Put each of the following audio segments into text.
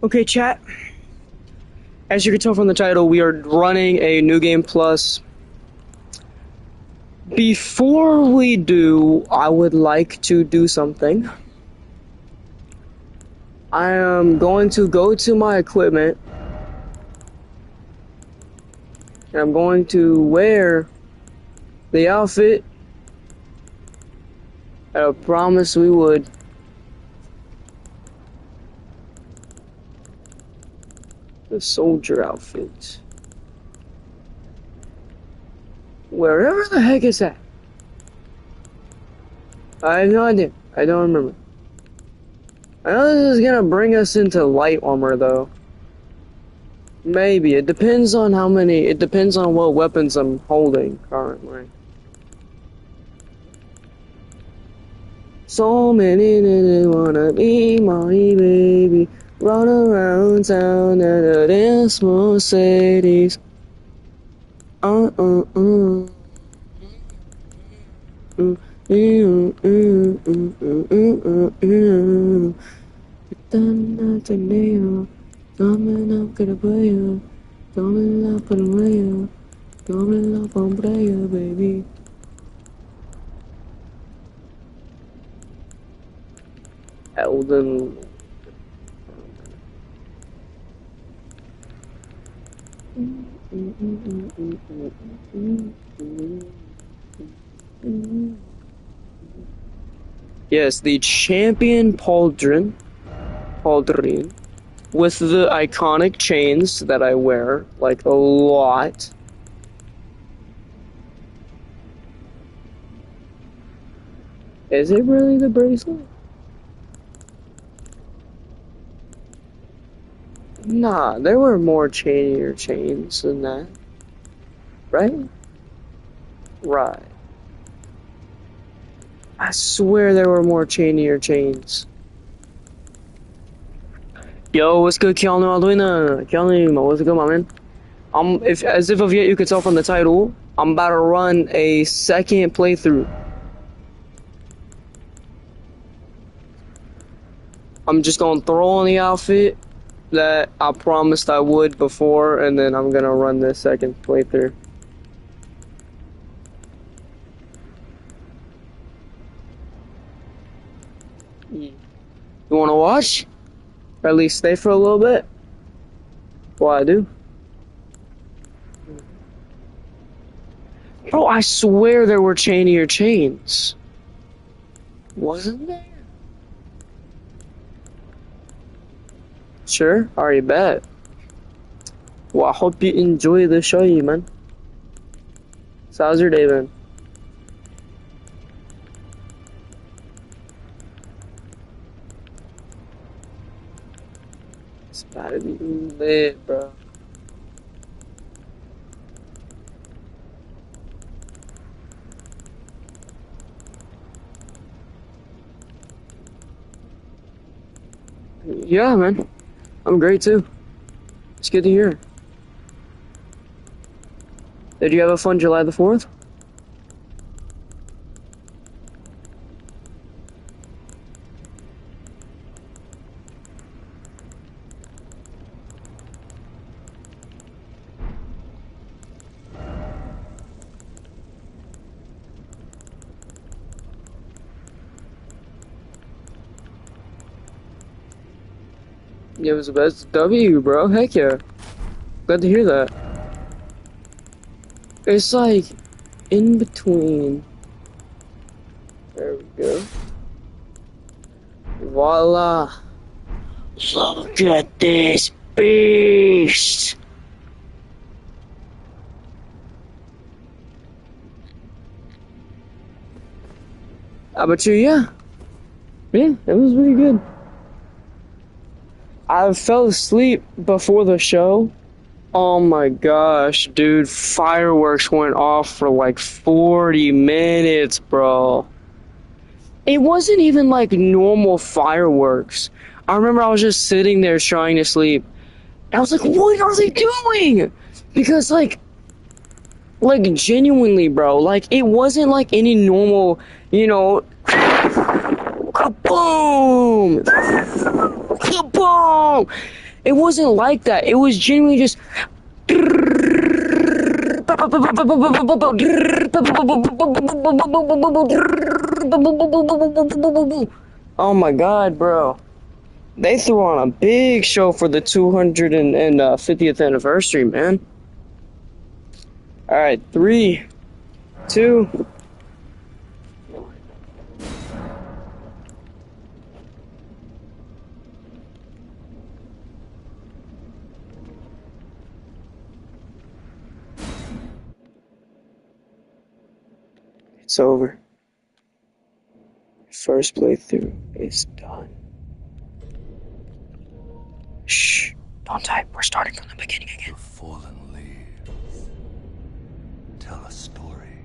Okay, chat. As you can tell from the title, we are running a New Game Plus. Before we do, I would like to do something. I am going to go to my equipment, and I'm going to wear the outfit that I promised we would. The soldier outfit. Wherever the heck is that? I have no idea. I don't remember. I know this is gonna bring us into light armor though. Maybe. It depends on how many. It depends on what weapons I'm holding currently. So many that wanna be my baby. Run around town in a dance Mercedes. Uh uh uh. Baby. Elden. Yes, the champion pauldron, with the iconic chains that I wear, like, a lot. Is it really the bracelet? Nah, there were more chainier chains than that. Right? Right. I swear there were more chainier chains. Yo, what's good, Chillin? Chillin, what's good, my man? If as if of yet you could tell from the title, I'm about to run a second playthrough. I'm just gonna throw on the outfit that I promised I would before, and then I'm gonna run this second playthrough. You wanna watch? Or at least stay for a little bit? Well, I do. Bro, I swear there were chainier chains. Wasn't there? Sure, already bet. Well, I hope you enjoy the show, man. So how's your day been? It's about to be lit, bro. Yeah, man. I'm great too. It's good to hear. Did you have a fun July the 4th? It was the best W, bro. Heck yeah. Glad to hear that. It's like in between. There we go. Voila. Look at this beast. How about you? Yeah. Yeah, it was really good. I fell asleep before the show. Oh my gosh, dude. Fireworks went off for like 40 minutes, bro. It wasn't even like normal fireworks. I remember I was just sitting there trying to sleep. I was like, what are they doing? Because like genuinely, bro, like it wasn't like any normal, you know, kaboom! Kaboom! It wasn't like that. It was genuinely just. Oh my god, bro. They threw on a big show for the 250th anniversary, man. Alright, 3, 2. It's over. First playthrough is done. Shh. Don't type. We're starting from the beginning again. The fallen leaves tell a story.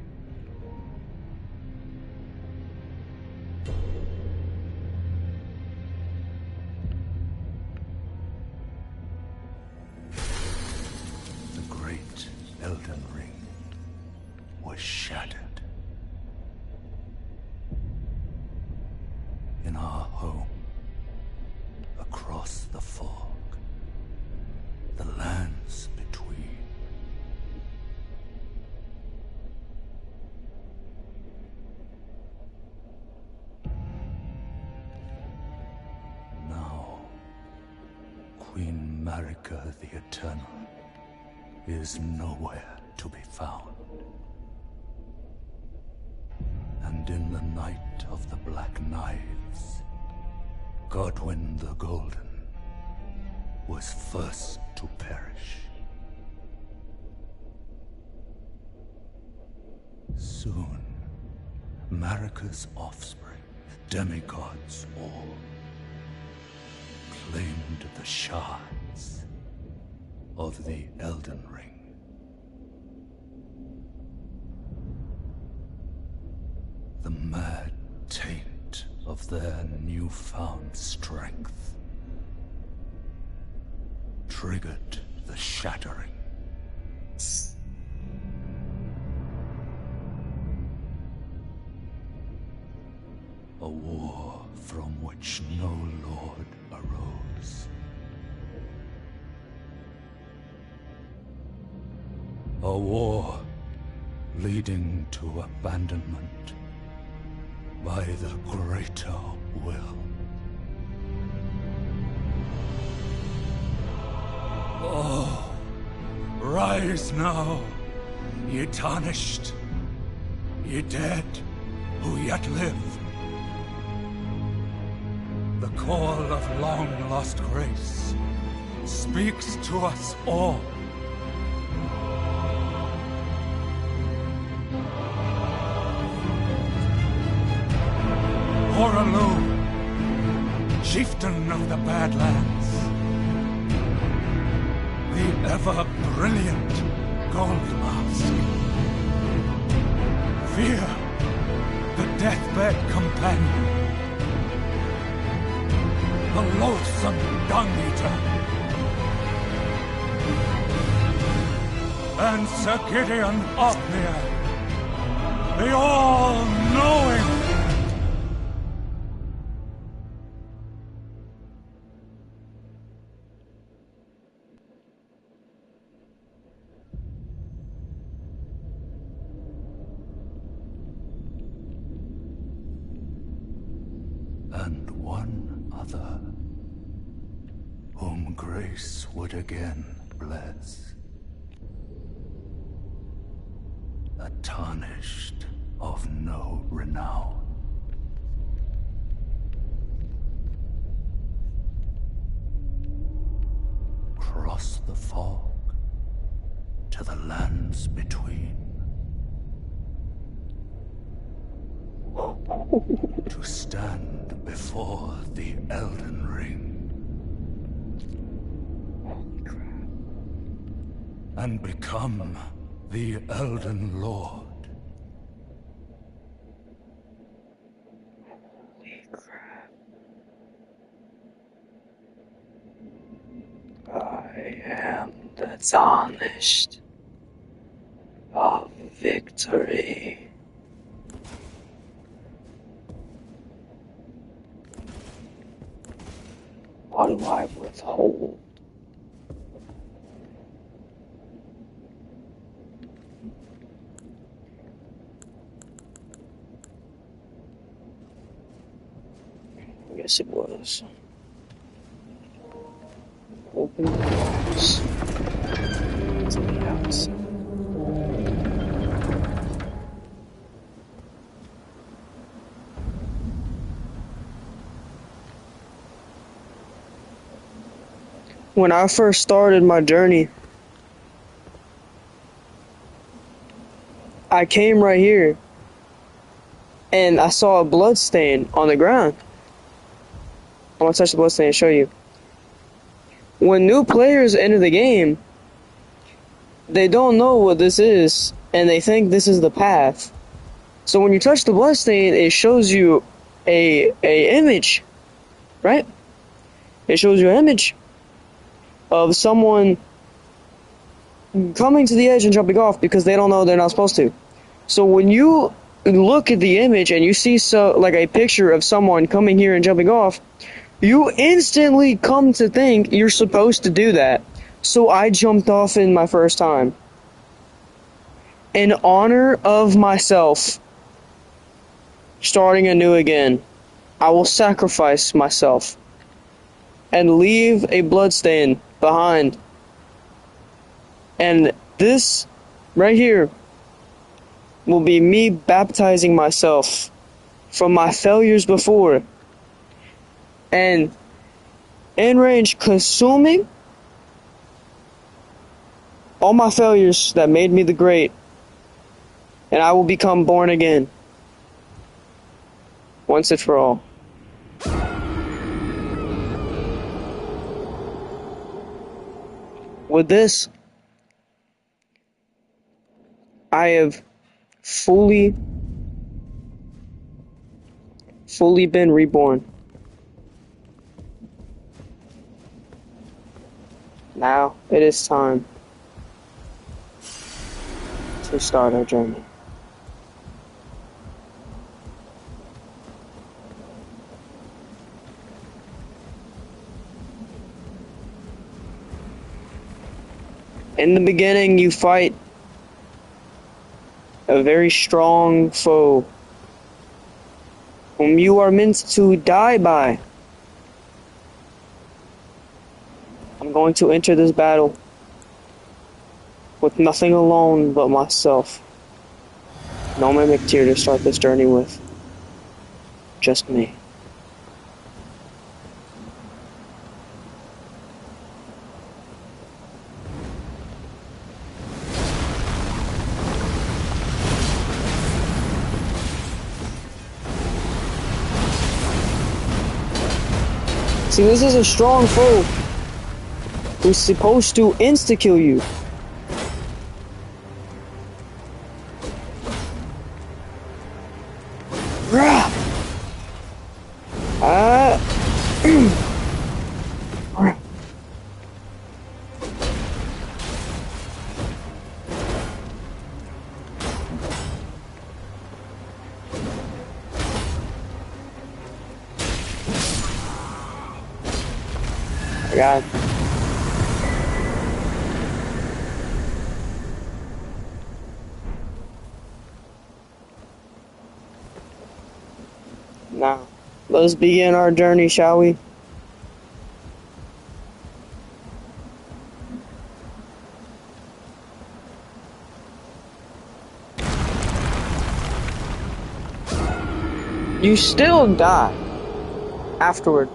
The great Elden Ring was shattered. In our home, across the fog, the lands between. Now, Queen Marika the Eternal is nowhere to be found. And in the night of the Black Knives, Godwyn the Golden was first to perish. Soon, Marika's offspring, demigods all, claimed the shards of the Elden Ring. The mad taint of their newfound strength triggered the shattering. A war from which no lord arose. A war leading to abandonment by the greater will. Oh, rise now, ye tarnished, ye dead who yet live. The call of long-lost grace speaks to us all. Horalu, chieftain of the Badlands, the ever-brilliant Gold Mask. Fear, the deathbed companion, the loathsome Dung-Eater, and Sir Gideon Othniel, the all-knowing. And one other, whom grace would again bless. A tarnished of no renown. Cross the fog to the lands between. To stand before the Elden Ring. And become the Elden Lord. Holy crap. I am the tarnished of victory. What do I withhold? Yes, it was. Open the doors to the outside. When I first started my journey, I came right here and I saw a blood stain on the ground. I'm gonna touch the blood stain and show you. When new players enter the game, they don't know what this is and they think this is the path. So when you touch the blood stain, it shows you a image, right? It shows you an image of someone coming to the edge and jumping off because they don't know they're not supposed to. So when you look at the image and you see like a picture of someone coming here and jumping off, you instantly come to think you're supposed to do that. So I jumped off in my first time. In honor of myself, starting anew again, I will sacrifice myself and leave a bloodstain behind. And this right here will be me baptizing myself from my failures before and in range consuming all my failures that made me the great, and I will become born again once and for all. With this, I have fully been reborn. Now it is time to start our journey. In the beginning, you fight a very strong foe whom you are meant to die by. I'm going to enter this battle with nothing alone but myself. No mimic tier to start this journey with. Just me. See, this is a strong foe who's supposed to insta-kill you. God. Now, let's begin our journey, shall we? You still die afterward.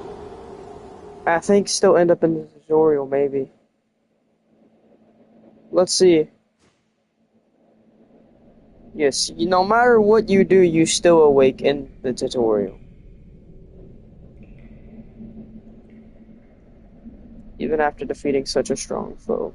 I think still end up in the tutorial, maybe. Let's see. Yes, no matter what you do, you still awake in the tutorial. Even after defeating such a strong foe.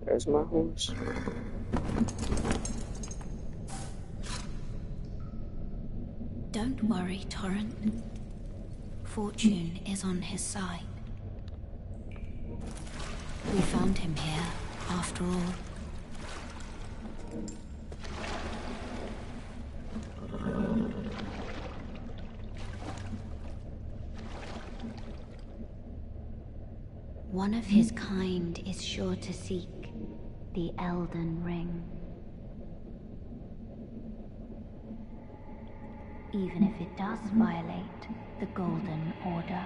There's my horse. Don't worry, Torrent. Fortune is on his side. We found him here, after all. One of his kind is sure to seek the Elden Ring. Even if it does violate the Golden Order.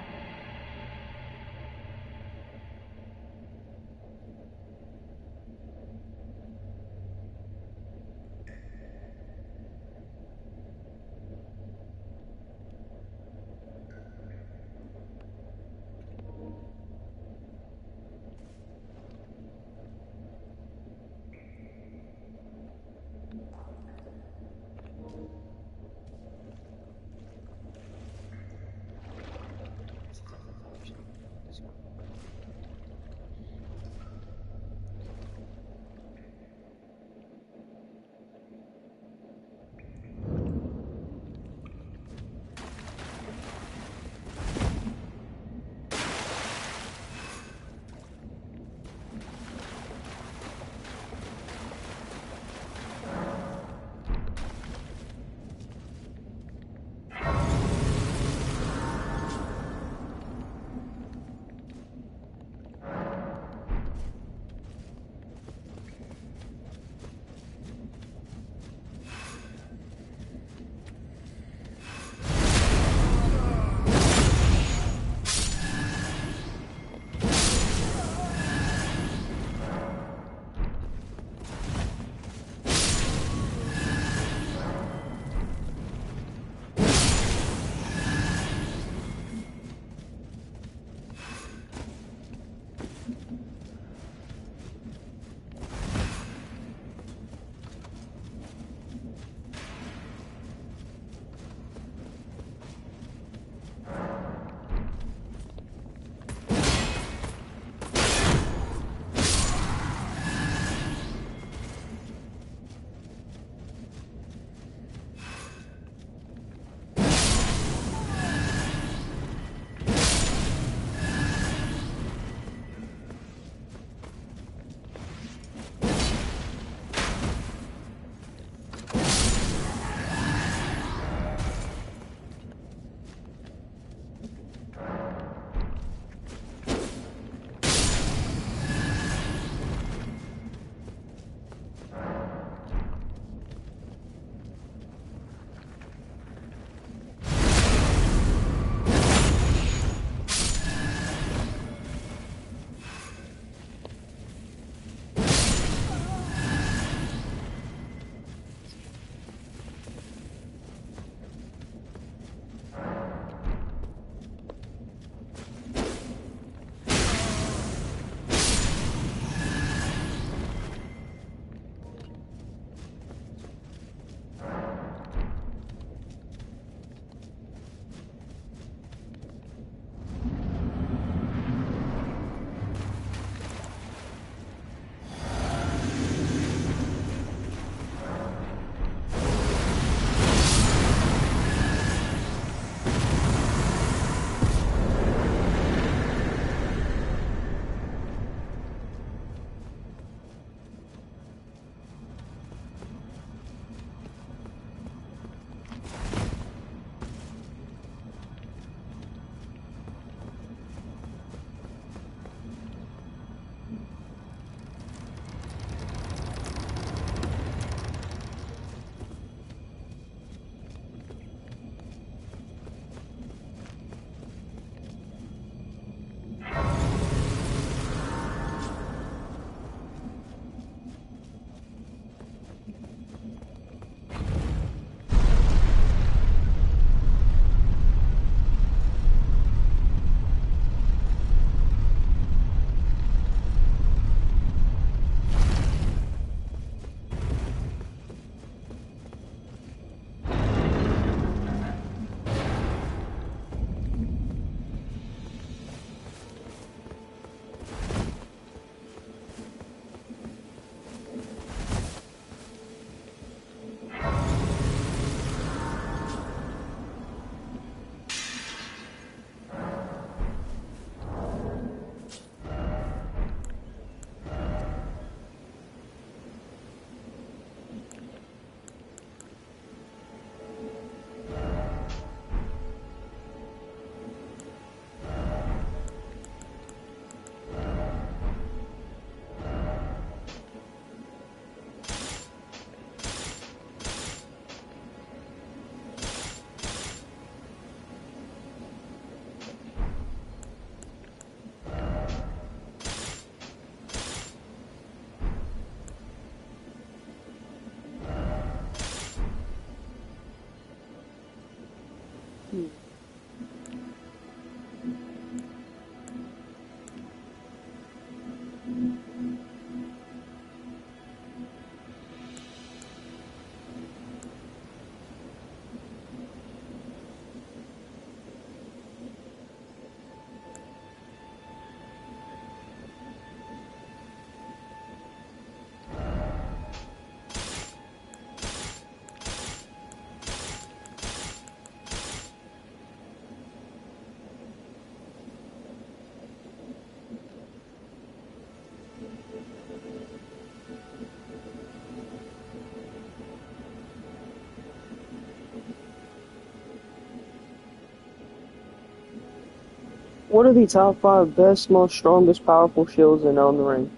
What are the top five best, most strongest, powerful shields in Elden Ring?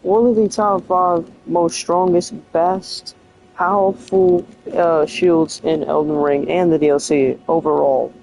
What are the top five most strongest, best, powerful shields in Elden Ring and the DLC overall?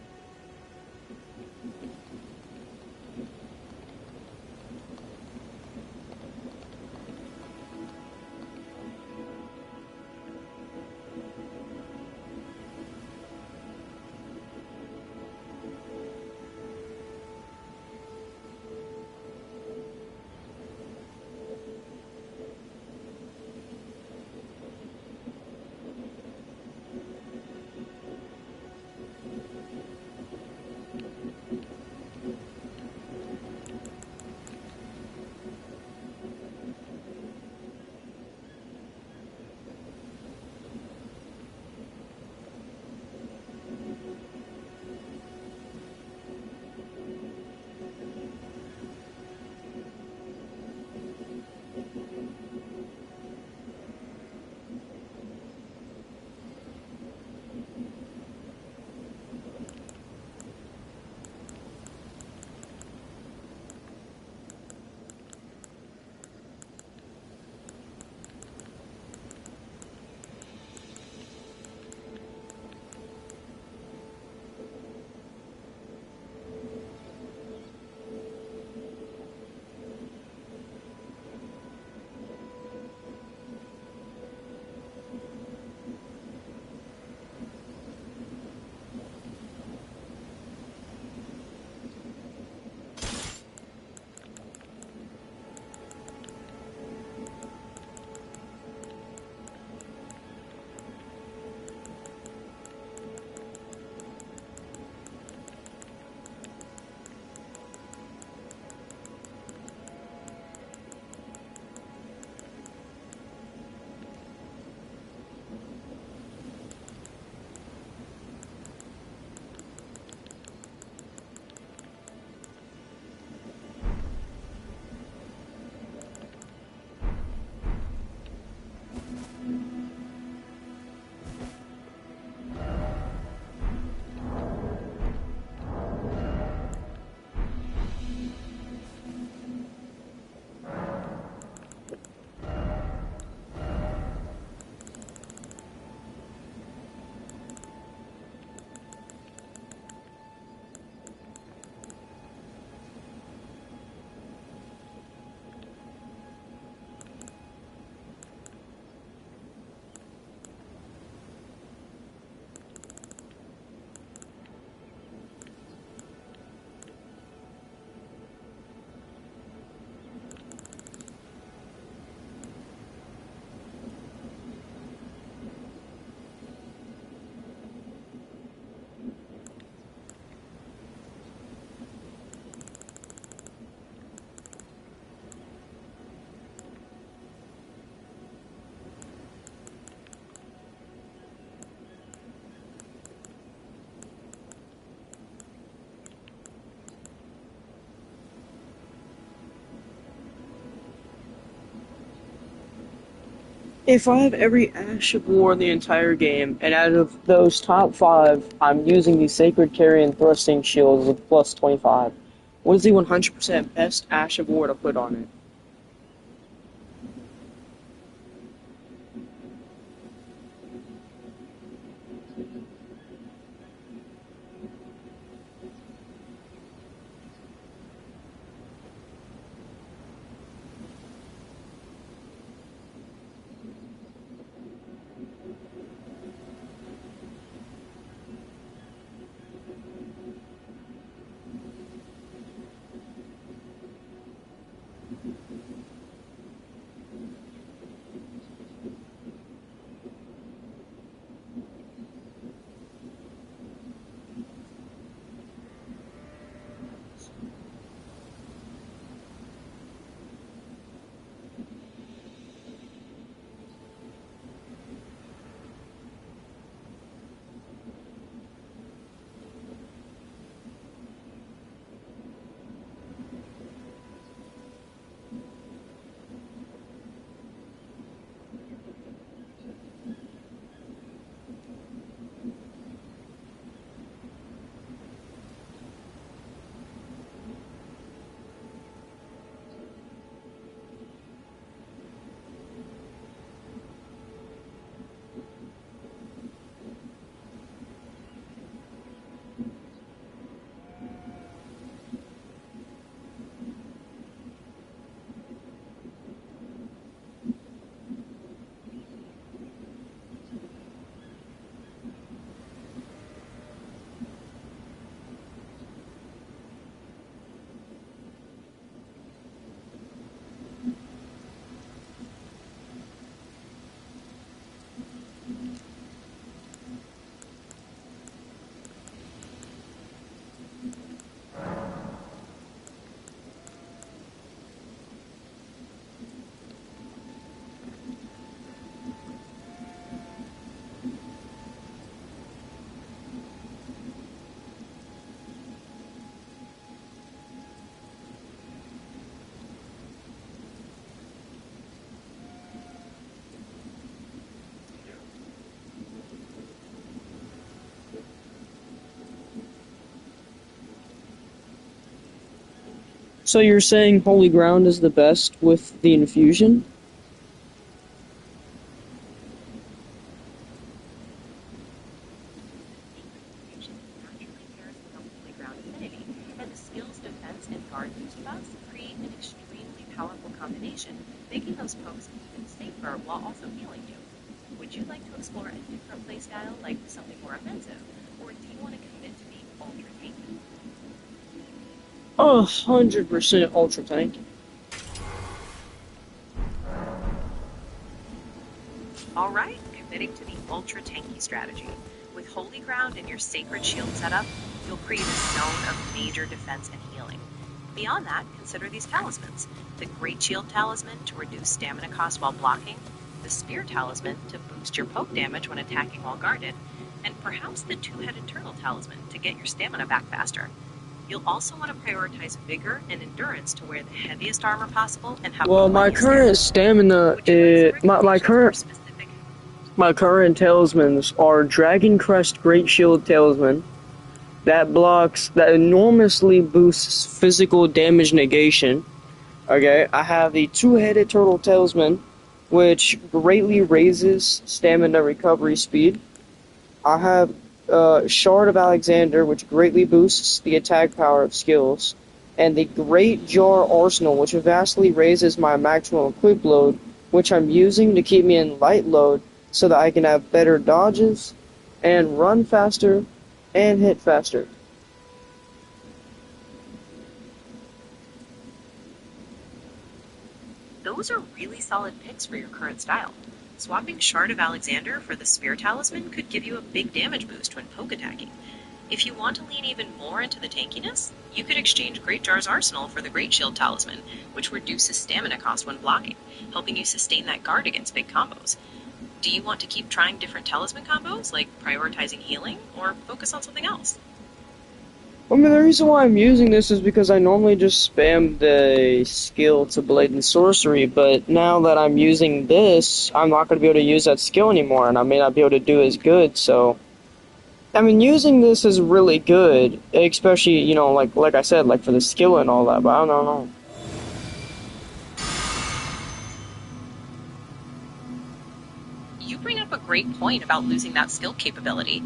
If I have every Ash of War in the entire game, and out of those top five, I'm using the Sacred Carry and Thrusting Shields with plus 25, what is the 100% best Ash of War to put on it? So you're saying Holy Ground is the best with the infusion? And the skill's defense and guard boost buffs create an extremely powerful combination, making those pokes even safer while also healing you. Would you like to explore a different playstyle, like something more offensive, or do you want to commit to being ultra tanky? 100% Ultra Tank. Alright, committing to the ultra tanky strategy. With Holy Ground and your Sacred Shield setup, you'll create a zone of major defense and healing. Beyond that, consider these talismans. The Great Shield Talisman to reduce stamina cost while blocking, the Spear Talisman to boost your poke damage when attacking while guarded, and perhaps the Two-Headed Turtle Talisman to get your stamina back faster. You'll also want to prioritize vigor and endurance to wear the heaviest armor possible and have Well, my plenty of current stamina Would you like is some recommendations for my specific my current talismans are Dragon Crest Great Shield Talisman that enormously boosts physical damage negation. Okay, I have the Two-Headed Turtle Talisman, which greatly raises stamina recovery speed. I have Shard of Alexander, which greatly boosts the attack power of skills, and the Great Jar Arsenal, which vastly raises my maximum equip load, which I'm using to keep me in light load so that I can have better dodges, and run faster, and hit faster. Those are really solid picks for your current style. Swapping Shard of Alexander for the Spear Talisman could give you a big damage boost when poke attacking. If you want to lean even more into the tankiness, you could exchange Great Jar's Arsenal for the Great Shield Talisman, which reduces stamina cost when blocking, helping you sustain that guard against big combos. Do you want to keep trying different talisman combos, like prioritizing healing, or focus on something else? I mean, the reason why I'm using this is because I normally just spam the skill to Blade and Sorcery, but now that I'm using this, I'm not going to be able to use that skill anymore, and I may not be able to do as good, so... I mean, using this is really good, especially, you know, like I said, like for the skill and all that, but I don't know. You bring up a great point about losing that skill capability.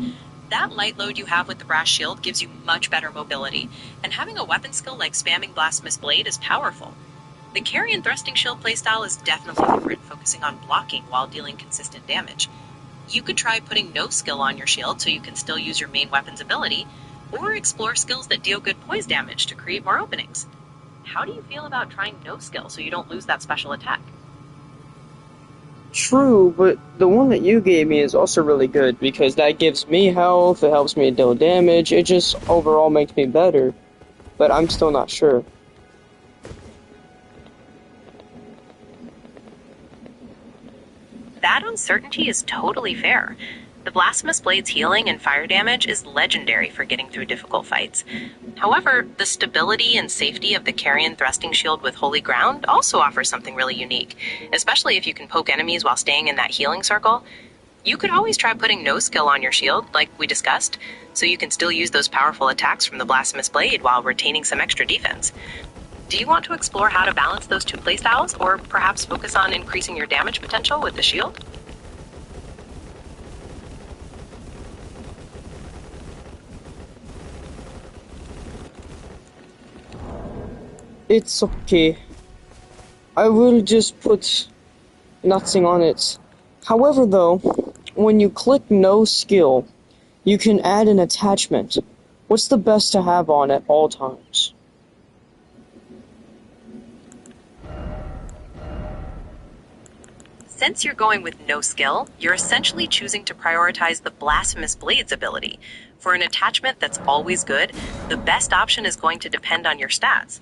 That light load you have with the Brass Shield gives you much better mobility, and having a weapon skill like spamming Blasphemous Blade is powerful. The Carry and Thrusting Shield playstyle is definitely different, focusing on blocking while dealing consistent damage. You could try putting no skill on your shield so you can still use your main weapon's ability, or explore skills that deal good poise damage to create more openings. How do you feel about trying no skill so you don't lose that special attack? True, but the one that you gave me is also really good, because that gives me health, it helps me deal damage, it just overall makes me better, but I'm still not sure. That uncertainty is totally fair. The Blasphemous Blade's healing and fire damage is legendary for getting through difficult fights. However, the stability and safety of the Carrion Thrusting Shield with Holy Ground also offers something really unique, especially if you can poke enemies while staying in that healing circle. You could always try putting no skill on your shield, like we discussed, so you can still use those powerful attacks from the Blasphemous Blade while retaining some extra defense. Do you want to explore how to balance those two playstyles, or perhaps focus on increasing your damage potential with the shield? It's okay. I will just put nothing on it. However, though, when you click no skill, you can add an attachment. What's the best to have on at all times? Since you're going with no skill, you're essentially choosing to prioritize the Blasphemous Blade's ability. For an attachment that's always good, the best option is going to depend on your stats.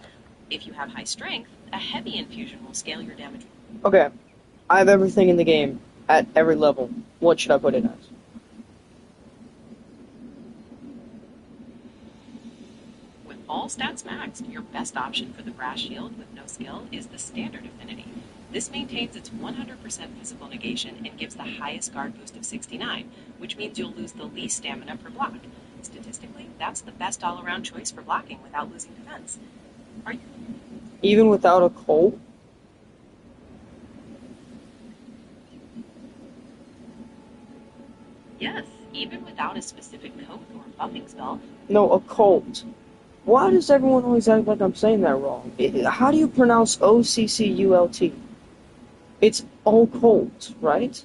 If you have high strength, a heavy infusion will scale your damage. Okay, I have everything in the game, at every level. What should I put it as? With all stats maxed, your best option for the Brass Shield with no skill is the Standard Affinity. This maintains its 100% physical negation and gives the highest guard boost of 69, which means you'll lose the least stamina per block. Statistically, that's the best all-around choice for blocking without losing defense. Are you Even without a Colt? Yes, even without a specific coat or buffing spell. No, a Colt. Why does everyone always act like I'm saying that wrong? How do you pronounce Occult? It's occult, right?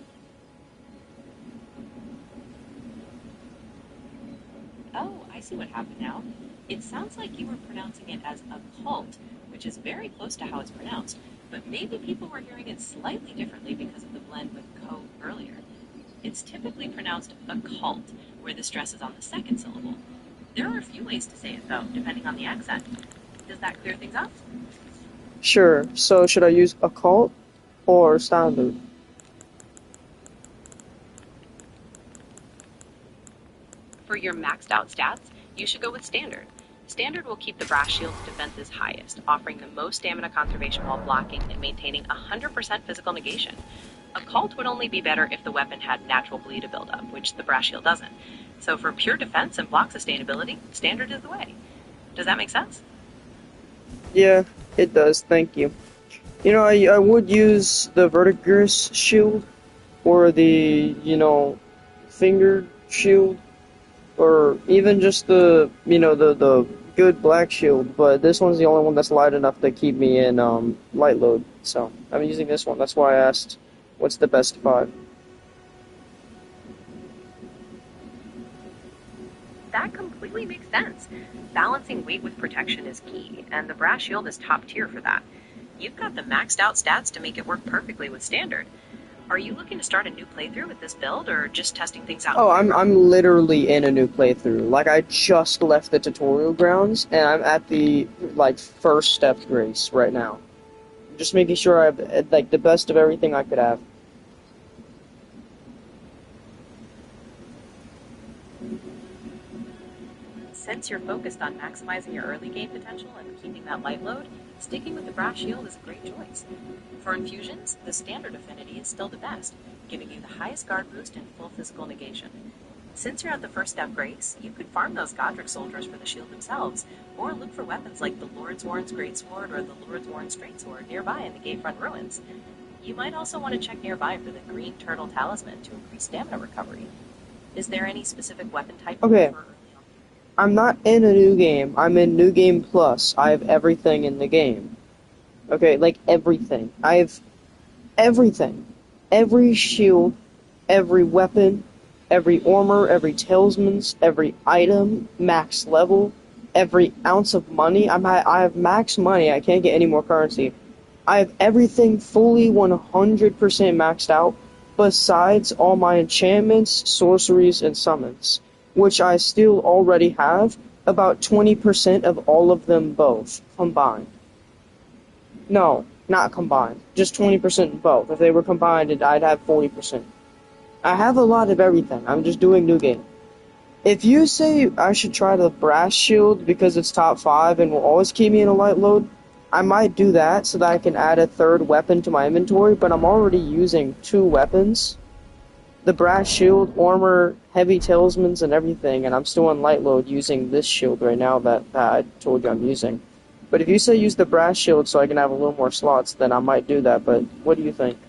Oh, I see what happened now. It sounds like you were pronouncing it as occult, which is very close to how it's pronounced, but maybe people were hearing it slightly differently because of the blend with co earlier. It's typically pronounced occult, where the stress is on the second syllable. There are a few ways to say it, though, depending on the accent. Does that clear things up? Sure, so should I use occult or standard? For your maxed out stats, you should go with Standard. Standard will keep the Brass Shield's defenses highest, offering the most stamina conservation while blocking and maintaining 100% physical negation. Occult would only be better if the weapon had natural bleed buildup, which the Brass Shield doesn't. So for pure defense and block sustainability, Standard is the way. Does that make sense? Yeah, it does, thank you. You know, I would use the Verdigris shield, or the, fingered shield, or even just the good black shield, but this one's the only one that's light enough to keep me in, light load, so I'm using this one. That's why I asked, what's the best 5? That completely makes sense. Balancing weight with protection is key, and the Brass Shield is top tier for that. You've got the maxed out stats to make it work perfectly with Standard. Are you looking to start a new playthrough with this build, or just testing things out? Oh, I'm literally in a new playthrough. Like, I just left the tutorial grounds, and I'm at the, first step grace right now. Just making sure I have, the best of everything I could have. Since you're focused on maximizing your early game potential and keeping that light load, sticking with the Brass Shield is a great choice. For infusions, the Standard affinity is still the best, giving you the highest guard boost and full physical negation. Since you're at the first step grace, you could farm those Godric soldiers for the shield themselves, or look for weapons like the Lord's Warren's Greatsword or the Lord's Warren's Straightsword nearby in the Gatefront Ruins. You might also want to check nearby for the Green Turtle Talisman to increase stamina recovery. Is there any specific weapon type you Okay. prefer? I'm not in a new game. I'm in New Game Plus. I have everything in the game. Okay, everything. I have everything. Every shield, every weapon, every armor, every talismans, every item, max level, every ounce of money. I have max money. I can't get any more currency. I have everything fully 100% maxed out, besides all my enchantments, sorceries, and summons, which I still already have about 20% of all of them both combined. No, not combined. Just 20% both. If they were combined, I'd have 40%. I have a lot of everything. I'm just doing new game. If you say I should try the Brass Shield because it's top 5 and will always keep me in a light load, I might do that so that I can add a third weapon to my inventory, but I'm already using 2 weapons. The Brass Shield, armor, heavy talismans, and everything, and I'm still on light load using this shield right now that I told you I'm using. But if you say use the Brass Shield so I can have a little more slots, then I might do that, but what do you think?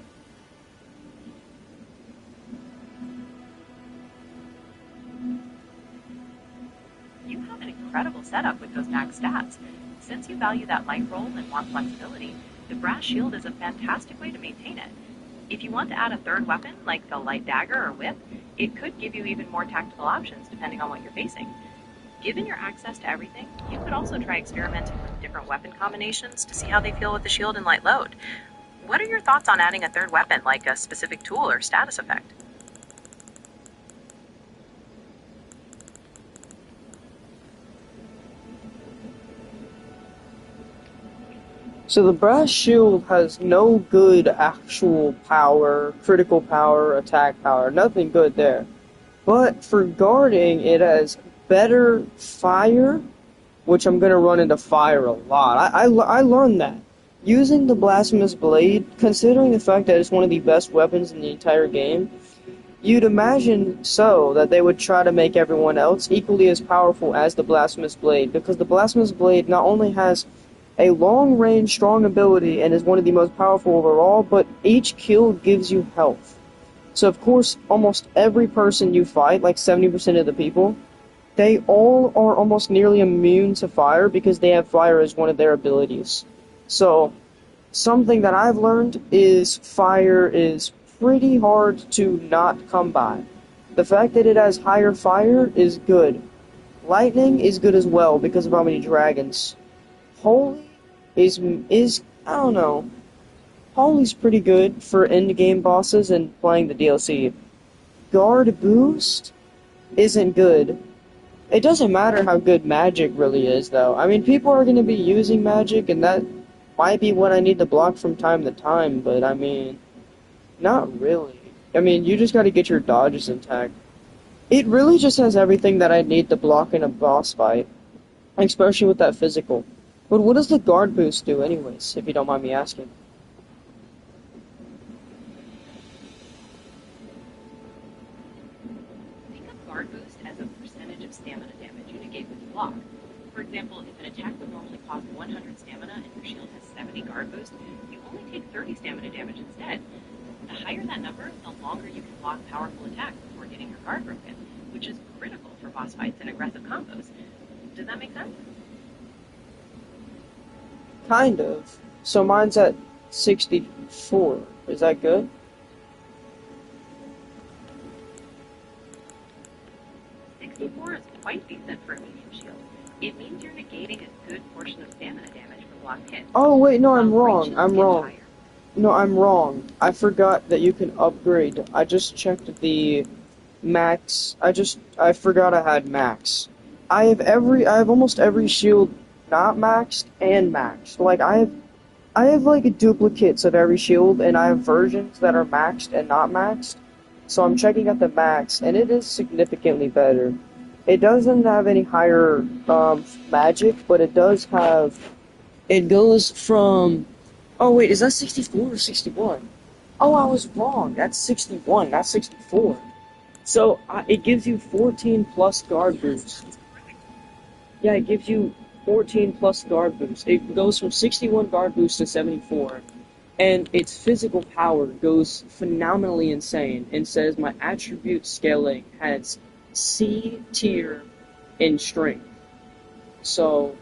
You have an incredible setup with those max stats. Since you value that light roll and want flexibility, the Brass Shield is a fantastic way to maintain it. If you want to add a third weapon, like the light dagger or whip, it could give you even more tactical options depending on what you're facing. Given your access to everything, you could also try experimenting with different weapon combinations to see how they feel with the shield and light load. What are your thoughts on adding a third weapon, like a specific tool or status effect? So the Brass Shield has no good actual power, critical power, attack power, nothing good there. But for guarding, it has better fire, which I'm going to run into fire a lot. I learned that. Using the Blasphemous Blade, considering the fact that it's one of the best weapons in the entire game, you'd imagine that they would try to make everyone else equally as powerful as the Blasphemous Blade, because the Blasphemous Blade not only has a long-range, strong ability and is one of the most powerful overall, but each kill gives you health. So of course, almost every person you fight, like 70% of the people, they all are almost nearly immune to fire because they have fire as one of their abilities. So, something that I've learned is fire is pretty hard to not come by. The fact that it has higher fire is good. Lightning is good as well because of how many dragons. Holy is I don't know. Holy's pretty good for end game bosses and playing the DLC. Guard boost isn't good. It doesn't matter how good magic really is, though. I mean, people are going to be using magic, and that might be what I need to block from time to time, but I mean, not really. I mean, you just got to get your dodges intact. It really just has everything that I need to block in a boss fight, especially with that physical. But what does the guard boost do anyways, if you don't mind me asking? Think of guard boost as a percentage of stamina damage you negate with block. For example, if an attack would normally cost 100 stamina and your shield has 70 guard boost, you only take 30 stamina damage instead. The higher that number, the longer you can block powerful attacks before getting your guard broken, which is critical for boss fights and aggressive combos. Does that make sense? Kind of. So mine's at 64. Is that good? 64 is quite decent for a medium shield. It means you're negating a good portion of stamina damage for blocked hits. Oh, wait, no, I'm Great wrong. shields I'm get wrong. higher. No, I'm wrong. I forgot that you can upgrade. I just checked the max. I forgot I had max. I have almost every shield not maxed and maxed. Like, I have like duplicates of every shield, and I have versions that are maxed and not maxed. So I'm checking out the max, and it is significantly better. It doesn't have any higher magic, but it does have. It goes from. Oh wait, is that 64 or 61? Oh, I was wrong. That's 61, not 64. So it gives you 14 plus guard boost. Yeah, it gives you 14 plus guard boost. It goes from 61 guard boost to 74. And its physical power goes phenomenally insane and says my attribute scaling has C tier in strength. So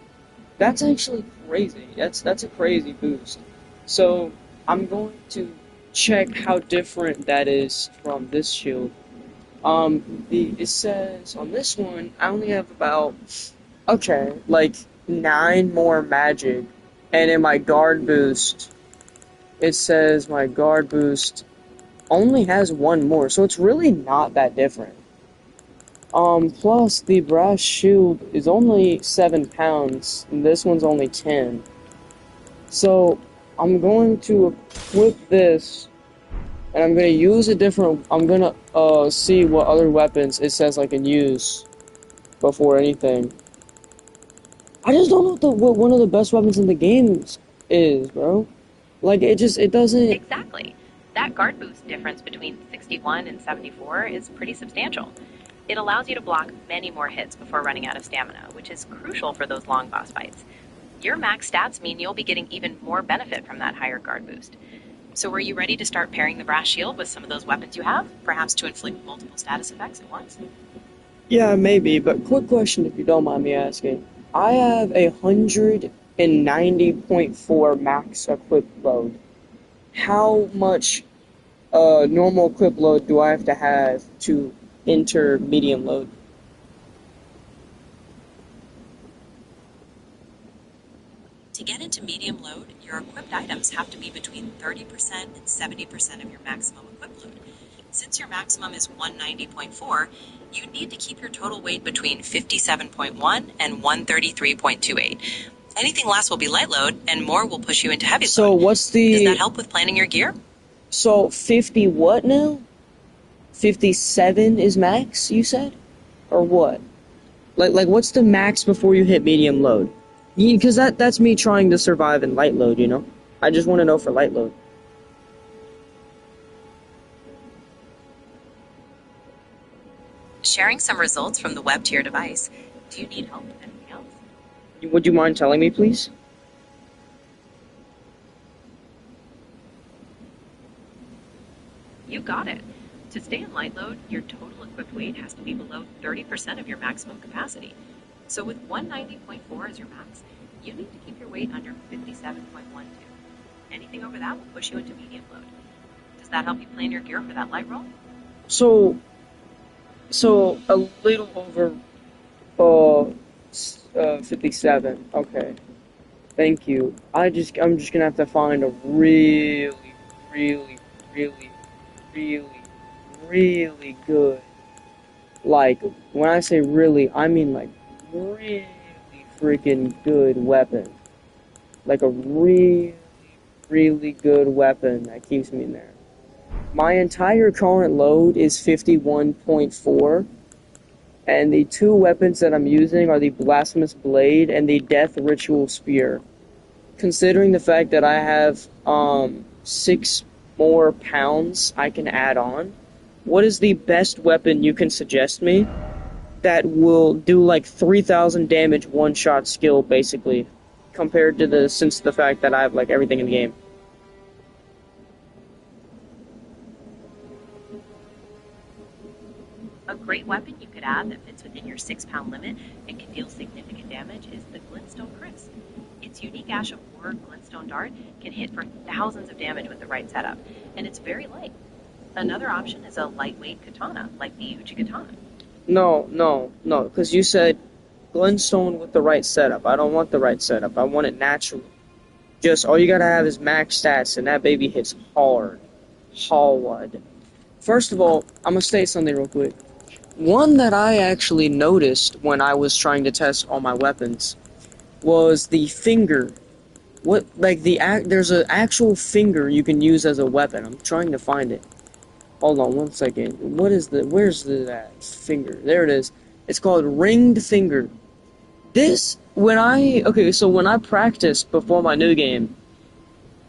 that's actually crazy. That's a crazy boost. So I'm going to check how different that is from this shield. It says on this one I only have about like 9 more magic, and in my guard boost it says my guard boost only has 1 more, so it's really not that different. Plus the brass shield is only 7 pounds, and this one's only 10. So I'm going to equip this, and I'm going to use a different, I'm going to see what other weapons it says I can use before anything. I just don't know what one of the best weapons in the game is, bro. Like, it doesn't... Exactly. That guard boost difference between 61 and 74 is pretty substantial. It allows you to block many more hits before running out of stamina, which is crucial for those long boss fights. Your max stats mean you'll be getting even more benefit from that higher guard boost. So are you ready to start pairing the brass shield with some of those weapons you have, perhaps to inflict multiple status effects at once? Yeah, maybe, but quick question if you don't mind me asking. I have 190.4 max equip load. How much normal equip load do I have to enter medium load? To get into medium load, your equipped items have to be between 30% and 70% of your maximum equip load. Since your maximum is 190.4, you need to keep your total weight between 57.1 and 133.28. Anything less will be light load, and more will push you into heavy load. So what's the... Does that help with planning your gear? So 50 what now? 57 is max, you said? Or what? Like what's the max before you hit medium load? Because that's me trying to survive in light load, you know? I just want to know for light load. Sharing some results from the web to your device. Do you need help with anything else? Would you mind telling me, please? You got it. To stay in light load, your total equipped weight has to be below 30% of your maximum capacity. So with 190.4 as your max, you need to keep your weight under 57.12. Anything over that will push you into medium load. Does that help you plan your gear for that light roll? So, so a little over, uh, 57. Okay. Thank you. I'm just gonna have to find a really, really, really, really, really good. Like, when I say really, I mean like really freaking good weapon. Like a really, really good weapon that keeps me in there. My entire current load is 51.4, and the two weapons that I'm using are the Blasphemous Blade and the Death Ritual Spear. Considering the fact that I have 6 more pounds I can add on, what is the best weapon you can suggest me that will do like 3,000 damage one shot skill basically, compared to since the fact that I have like everything in the game? A great weapon you could add that fits within your 6 pound limit and can deal significant damage is the Glintstone Chris. Its unique Ash of War Glintstone Dart can hit for thousands of damage with the right setup, and it's very light. Another option is a lightweight katana, like the Uchi Katana. No, no, no, because you said Glintstone with the right setup. I don't want the right setup. I want it naturally. Just all you gotta have is max stats, and that baby hits hard. Hard. First of all, I'm gonna state something real quick. One that I actually noticed when I was trying to test all my weapons was the finger. What, like there's an actual finger you can use as a weapon. I'm trying to find it. Hold on one second. Where's that finger? There it is. It's called ringed finger. When I practiced before my new game,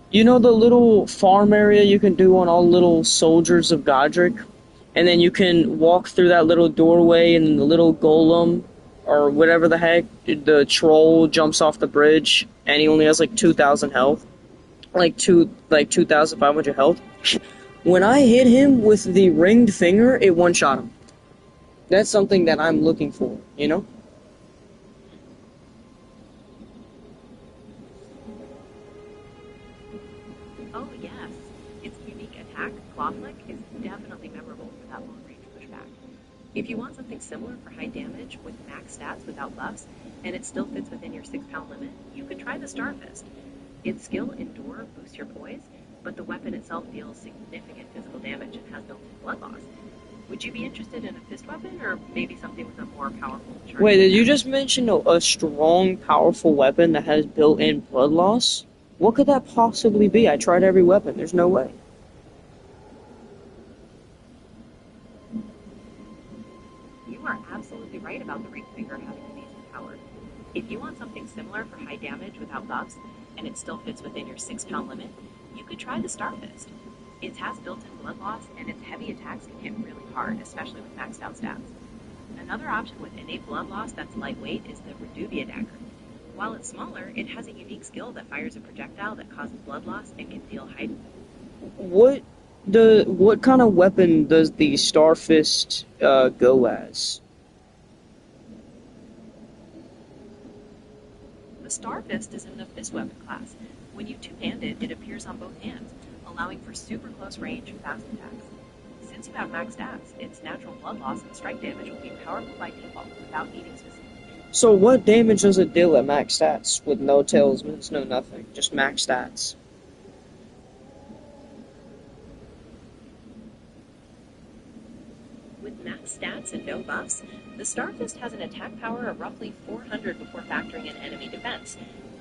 you know the little farm area you can do on all little soldiers of Godric? And then you can walk through that little doorway and the little golem, or whatever the heck, the troll jumps off the bridge and he only has like 2,000 health. Like 2,500 health. When I hit him with the ringed finger, it one-shot him. That's something that I'm looking for, you know? Oh yes, its unique attack, Claw Flick, is definitely memorable for that long-range pushback. If you want something similar for high damage with max stats without buffs, and it still fits within your 6 pound limit, you could try the Star Fist. Its skill Endure boosts your poise, but the weapon itself deals significant physical damage and has built-in blood loss. Would you be interested in a fist weapon, or maybe something with a more powerful charge? Wait, did you just mention a strong, powerful weapon that has built-in blood loss? What could that possibly be? I tried every weapon. There's no way. You are absolutely right about the ring finger having amazing power. If you want something similar for high damage without buffs, and it still fits within your 6 pound limit, you could try the Star Fist. It has built-in blood loss, and its heavy attacks can hit really hard, especially with maxed out stats. Another option with innate blood loss that's lightweight is the Reduvia Dagger. While it's smaller, it has a unique skill that fires a projectile that causes blood loss and can deal high. What kind of weapon does the Star Fist go as? The Star Fist is in the fist weapon class. When you two-hand it, it appears on both hands, allowing for super close range and fast attacks. Since you have max stats, its natural blood loss and strike damage will be powerful by default without needing specific. So what damage does it deal at max stats with no talismans, no nothing, just max stats? With max stats and no buffs, the Star Fist has an attack power of roughly 400 before factoring in enemy defense.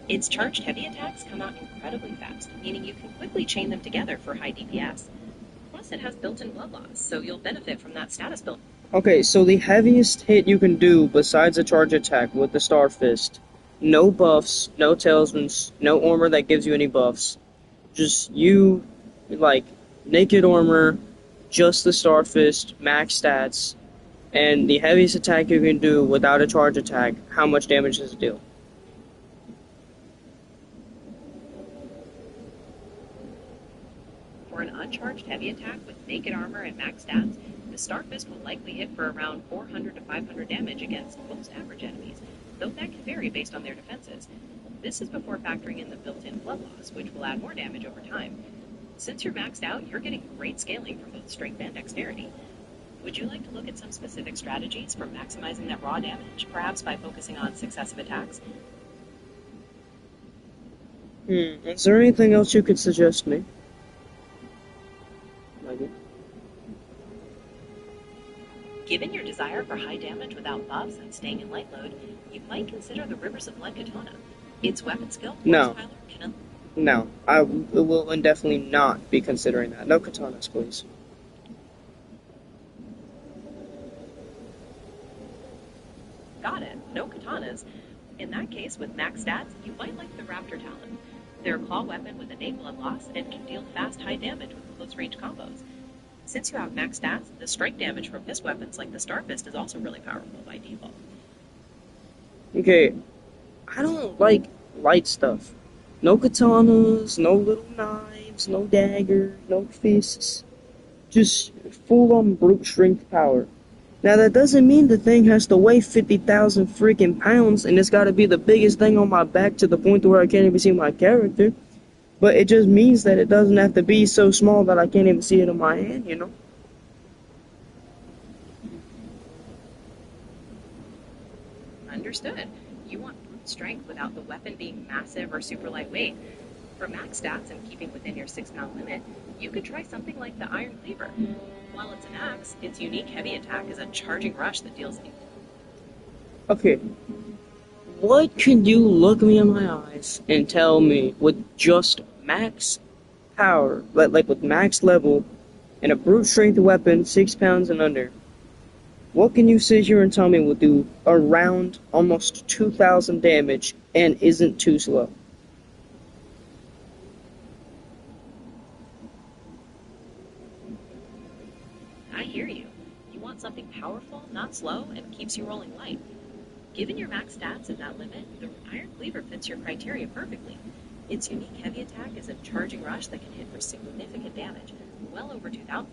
Its charged heavy attacks come out incredibly fast, meaning you can quickly chain them together for high DPS. Plus, it has built-in blood loss, so you'll benefit from that status build. Okay, so the heaviest hit you can do besides a charge attack with the Star Fist, no buffs, no talismans, no armor that gives you any buffs, just you, like, naked armor, just the Star Fist, max stats, and the heaviest attack you can do without a charge attack, how much damage does it deal? For an charged heavy attack with naked armor and max stats, the Starfist will likely hit for around 400 to 500 damage against most average enemies, though that can vary based on their defenses. This is before factoring in the built-in blood loss, which will add more damage over time. Since you're maxed out, you're getting great scaling from both strength and dexterity. Would you like to look at some specific strategies for maximizing that raw damage, perhaps by focusing on successive attacks? Is there anything else you could suggest me? Maybe. Given your desire for high damage without buffs and staying in light load, you might consider the Rivers of Light Katana. Its weapon skill No. can... No, I will indefinitely not be considering that. No katanas, please. Got it. No katanas. In that case, with max stats, you might like the Raptor Talon. They're a claw weapon with innate blood loss and can deal fast high damage with close-range combos. Since you have max stats, the strike damage from fist weapons like the Starfist is also really powerful by default. Okay, I don't like light stuff. No katanas, no little knives, no daggers, no fists. Just full-on brute strength power. Now that doesn't mean the thing has to weigh 50,000 freaking pounds and it's gotta be the biggest thing on my back to the point where I can't even see my character. But it just means that it doesn't have to be so small that I can't even see it in my hand, you know? Understood. You want brute strength without the weapon being massive or super lightweight. For max stats and keeping within your 6-pound limit, you could try something like the Iron Cleaver. While it's an axe, its unique heavy attack is a charging rush that deals... Okay. What can you look me in my eyes and tell me with just max power, like with max level, and a brute strength weapon, 6 pounds and under? What can you sit here and tell me will do around almost 2,000 damage and isn't too slow? I hear you. You want something powerful, not slow, and keeps you rolling light. Given your max stats at that limit, the Iron Cleaver fits your criteria perfectly. Its unique heavy attack is a charging rush that can hit for significant damage, well over 2,000.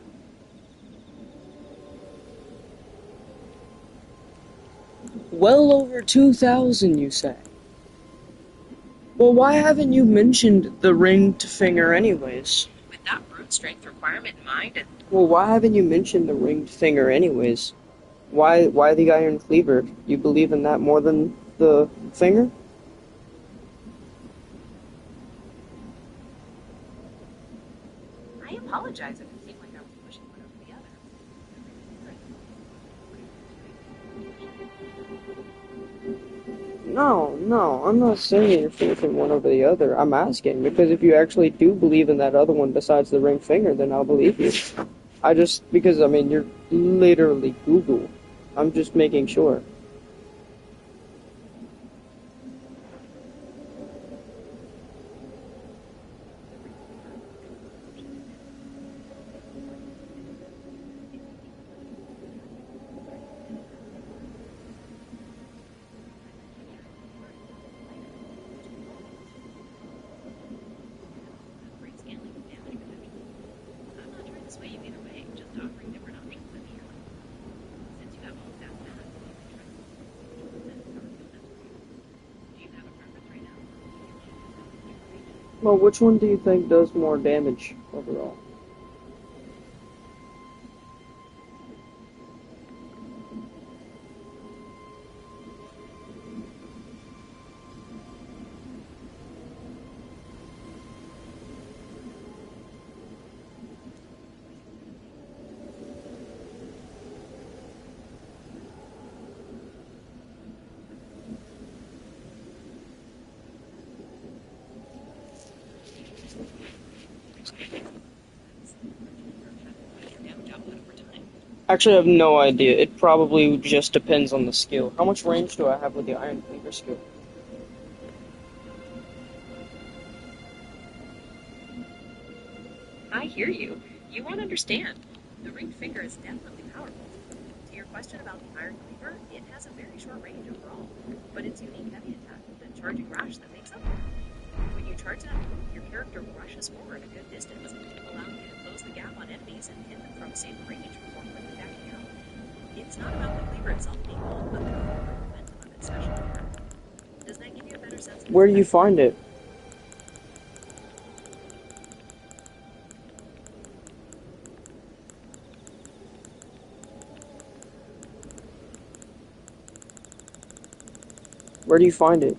Well over 2,000, you say? Well, why haven't you mentioned the ringed finger anyways? With that brute strength requirement in mind, and Well, why haven't you mentioned the ringed finger anyways? Why the Iron Cleaver? You believe in that more than the finger? I apologize if it seemed like I was pushing one over the other. No, I'm not saying you're forcing one over the other. I'm asking, because if you actually do believe in that other one besides the ring finger, then I'll believe you. Because, I mean, you're literally Google. I'm just making sure. Great scaling and damage potential. I'm not trying to sway you either way, just offering different options that be yours. Since you have all stats max, you can try to do you have a preference right now? Well, which one do you think does more damage overall? Damage output over time. Actually, I have no idea. It probably just depends on the skill. How much range do I have with the Iron Cleaver skill? I hear you. You won't understand. The ringed finger is definitely powerful. To your question about the Iron Cleaver, it has a very short range overall, but its unique heavy attack with the charging rush that makes up for it. When you charge that move, your character rushes forward a good distance, allowing you to close close the gap on enemies and hit them from safe range before quickly backing out. It's not about the cleaver itself being old, but the forward momentum of its special attack. Does that give you a better sense of Where do you its effect? find it? Where do you find it?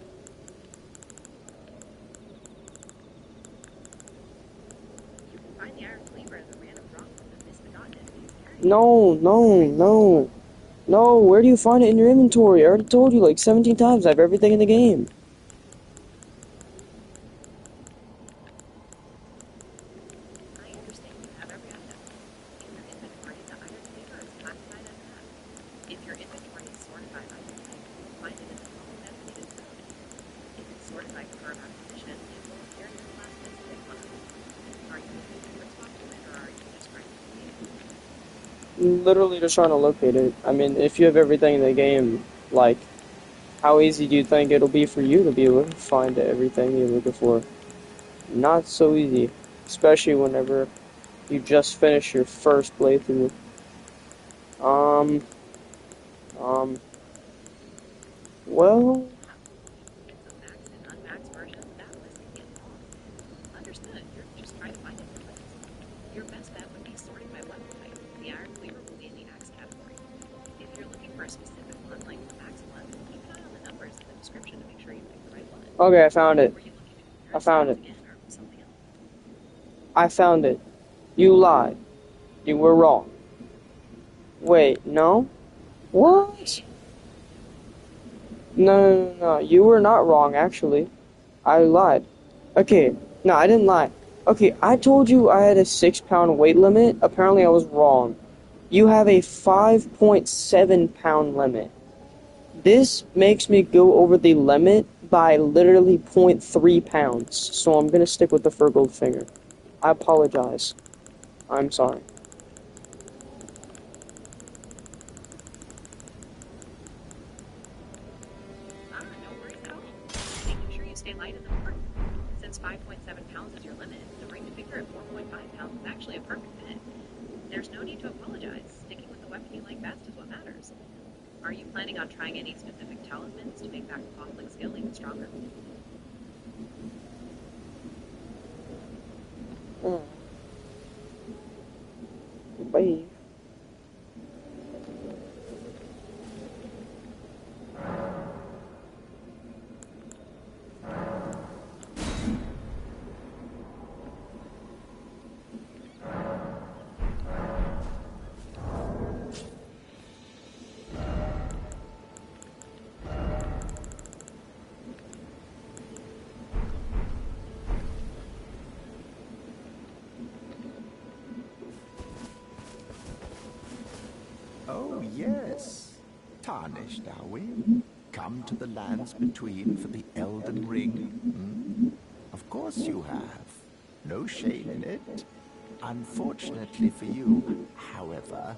You can find the iron cleaver as a random drop from the misbegotten enemies carrying No, no, no. No, where do you find it in your inventory? I already told you like 17 times I have everything in the game. I understand you have every item. In your inventory, the iron cleaver is classified as that. If your inventory is sorted by item type, you will find it in the column designated food. If it's sorted by preferred acquisition, it will appear in your last specific file. Are you looking for its document, or are you just trying to locate it? Literally just trying to locate it. I mean, if you have everything in the game, like, how easy do you think it'll be for you to be able to find everything you're looking for? Not so easy. Especially whenever you just finish your first playthrough. Um, um, well, It's a max and unmaxed version, that list can get long. Understood, you're just trying to find it in your list. Your best bet would be sorting by weapon type. The iron cleaver will be in the axe category. If you're looking for a specific one, like the max one, keep an eye on the numbers in the description to make sure you pick the right one. okay, I found it. Were you looking to compare I found styles it. again, or something else? I found it. You lied. You were wrong. Wait, no? What? No, no, no, no. You were not wrong, actually. I lied. Okay, no, I didn't lie. Okay, I told you I had a 6 pound weight limit. Apparently, I was wrong. You have a 5.7 pound limit. This makes me go over the limit by literally 0.3 pounds. So I'm gonna stick with the fur gold finger. I apologize. I'm sorry. No worries at all. Making sure you stay light is important. Since 5.7 pounds is your limit, the ring figure at 4.5 pounds is actually a perfect fit. There's no need to apologize. Sticking with the weapon you like best is what matters. Are you planning on trying any specific talismans to make that conflict skill even stronger? Bye. Oh, yes. Tarnished, are we? Come to the lands between for the Elden Ring? Hmm? Of course you have. No shame in it. Unfortunately for you, however,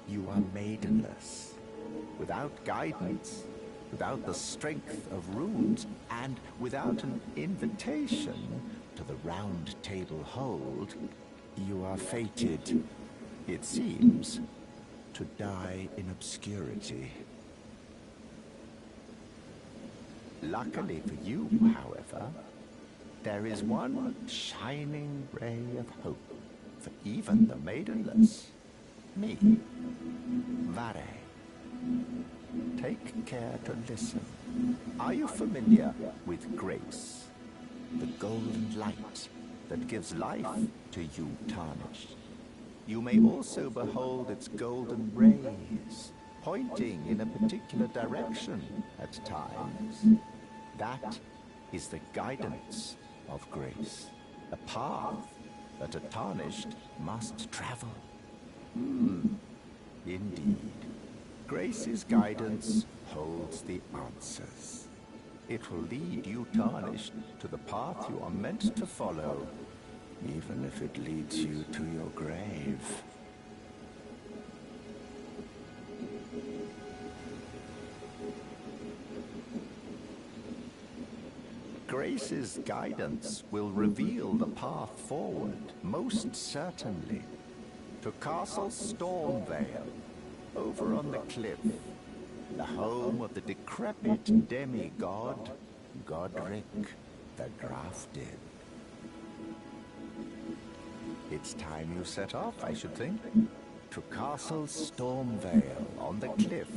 you are maidenless. Without guidance, without the strength of runes, and without an invitation to the Round Table Hold, you are fated, it seems, to die in obscurity. Luckily for you, however, there is one shining ray of hope for even the maidenless. Me, Vare. Take care to listen. Are you familiar with grace? The golden light that gives life to you tarnished. You may also behold its golden rays, pointing in a particular direction at times. That is the guidance of grace, a path that a tarnished must travel. Indeed. Grace's guidance holds the answers. It will lead you tarnished to the path you are meant to follow, even if it leads you to your grave. Grace's guidance will reveal the path forward, most certainly. To Castle Stormvale, over on the cliff, the home of the decrepit demigod, Godric the Grafted. It's time you set off, I should think. To Castle Stormvale on the cliff,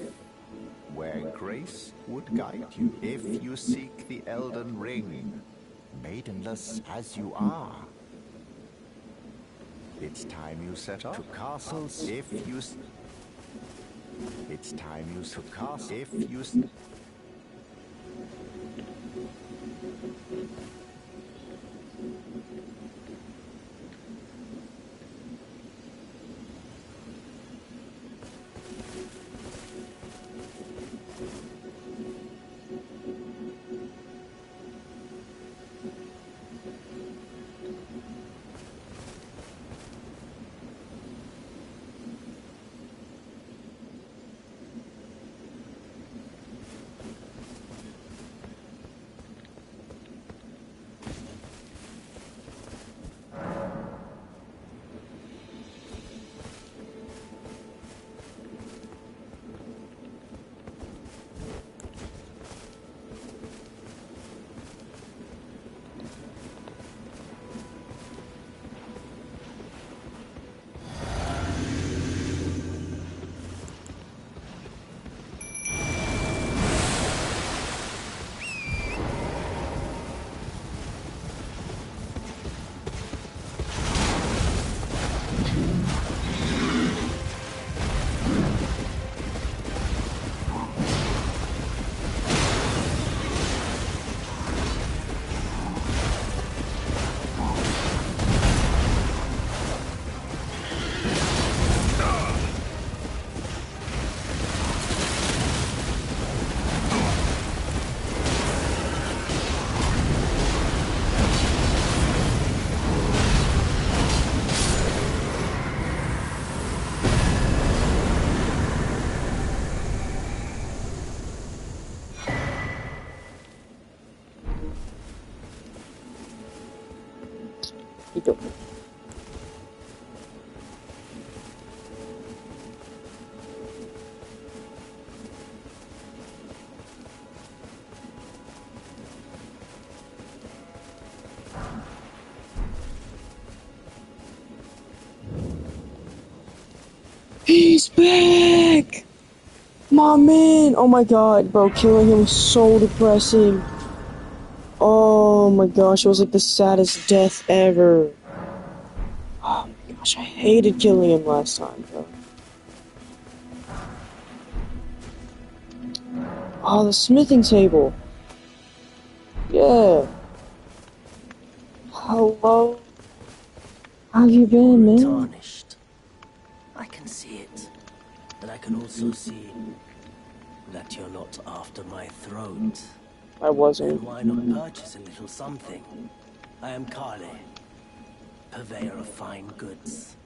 where Grace would guide you if you seek the Elden Ring, maidenless as you are. It's time you set off to castles if you... It's time you to castle if you... He's back! My man! Oh my god, bro, killing him was so depressing. Oh my gosh, it was like the saddest death ever. Oh my gosh, I hated killing him last time, bro. Oh, the smithing table. Yeah. Hello? How have you been, man? Tarnished. I can see it, but I can also see that you're not after my throat. I wasn't. Then why not purchase a little something? I am Kale, purveyor of fine goods.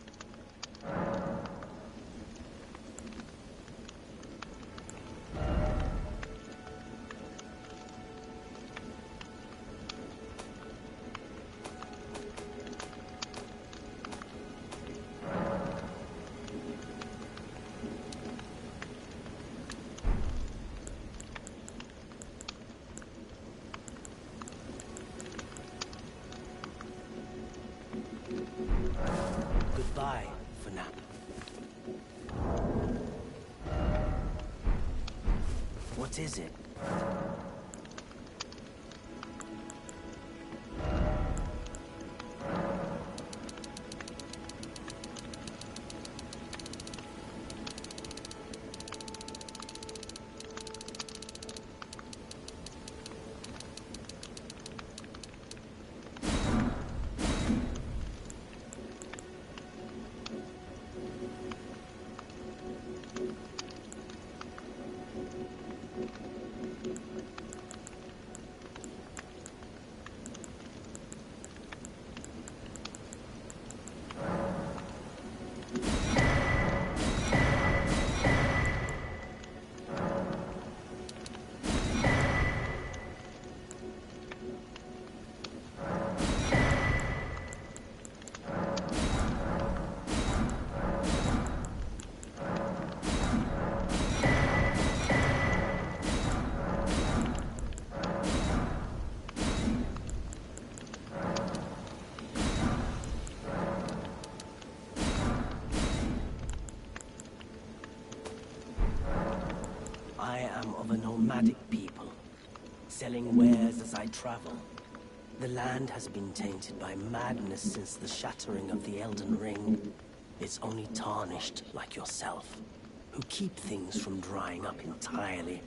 Goodbye, Fnap. What is it? nomadic people, selling wares as I travel. The land has been tainted by madness since the shattering of the Elden Ring. It's only tarnished like yourself, who keep things from drying up entirely.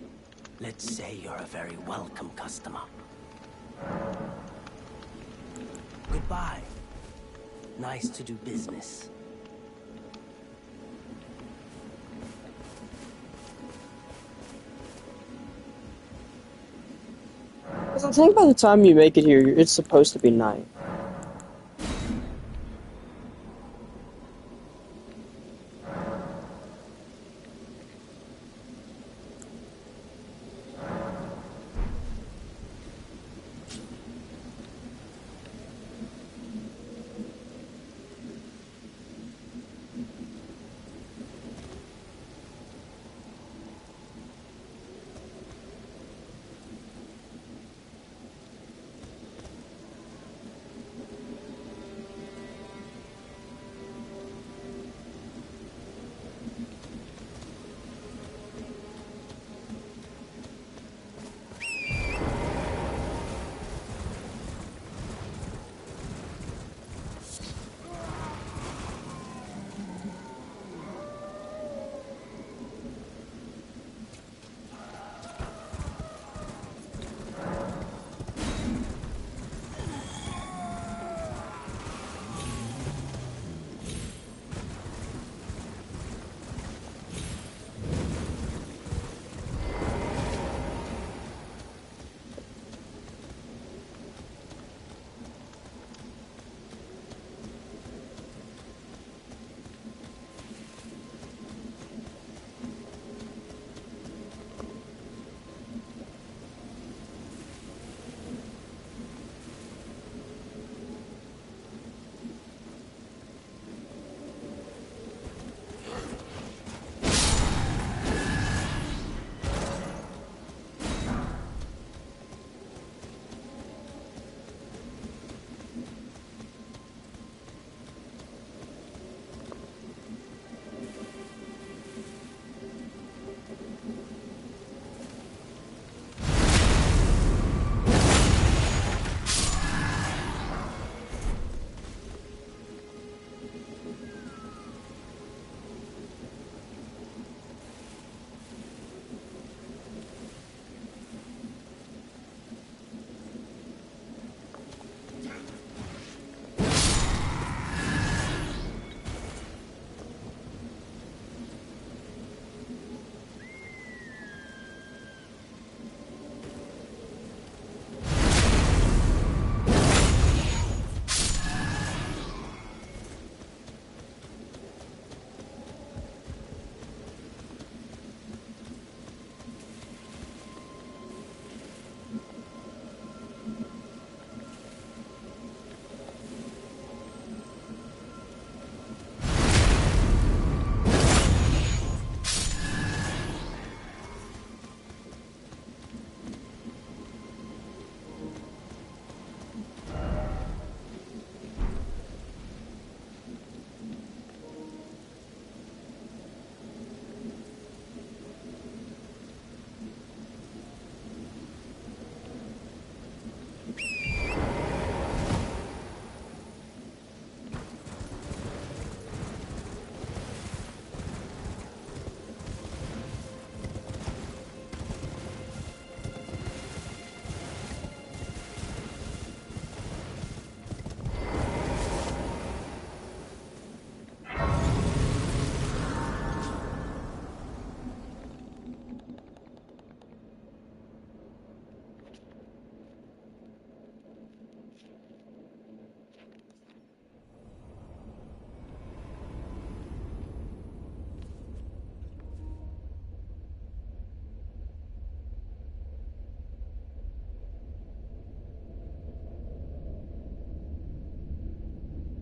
Let's say you're a very welcome customer. Goodbye. Nice to do business. Because I think by the time you make it here, it's supposed to be night.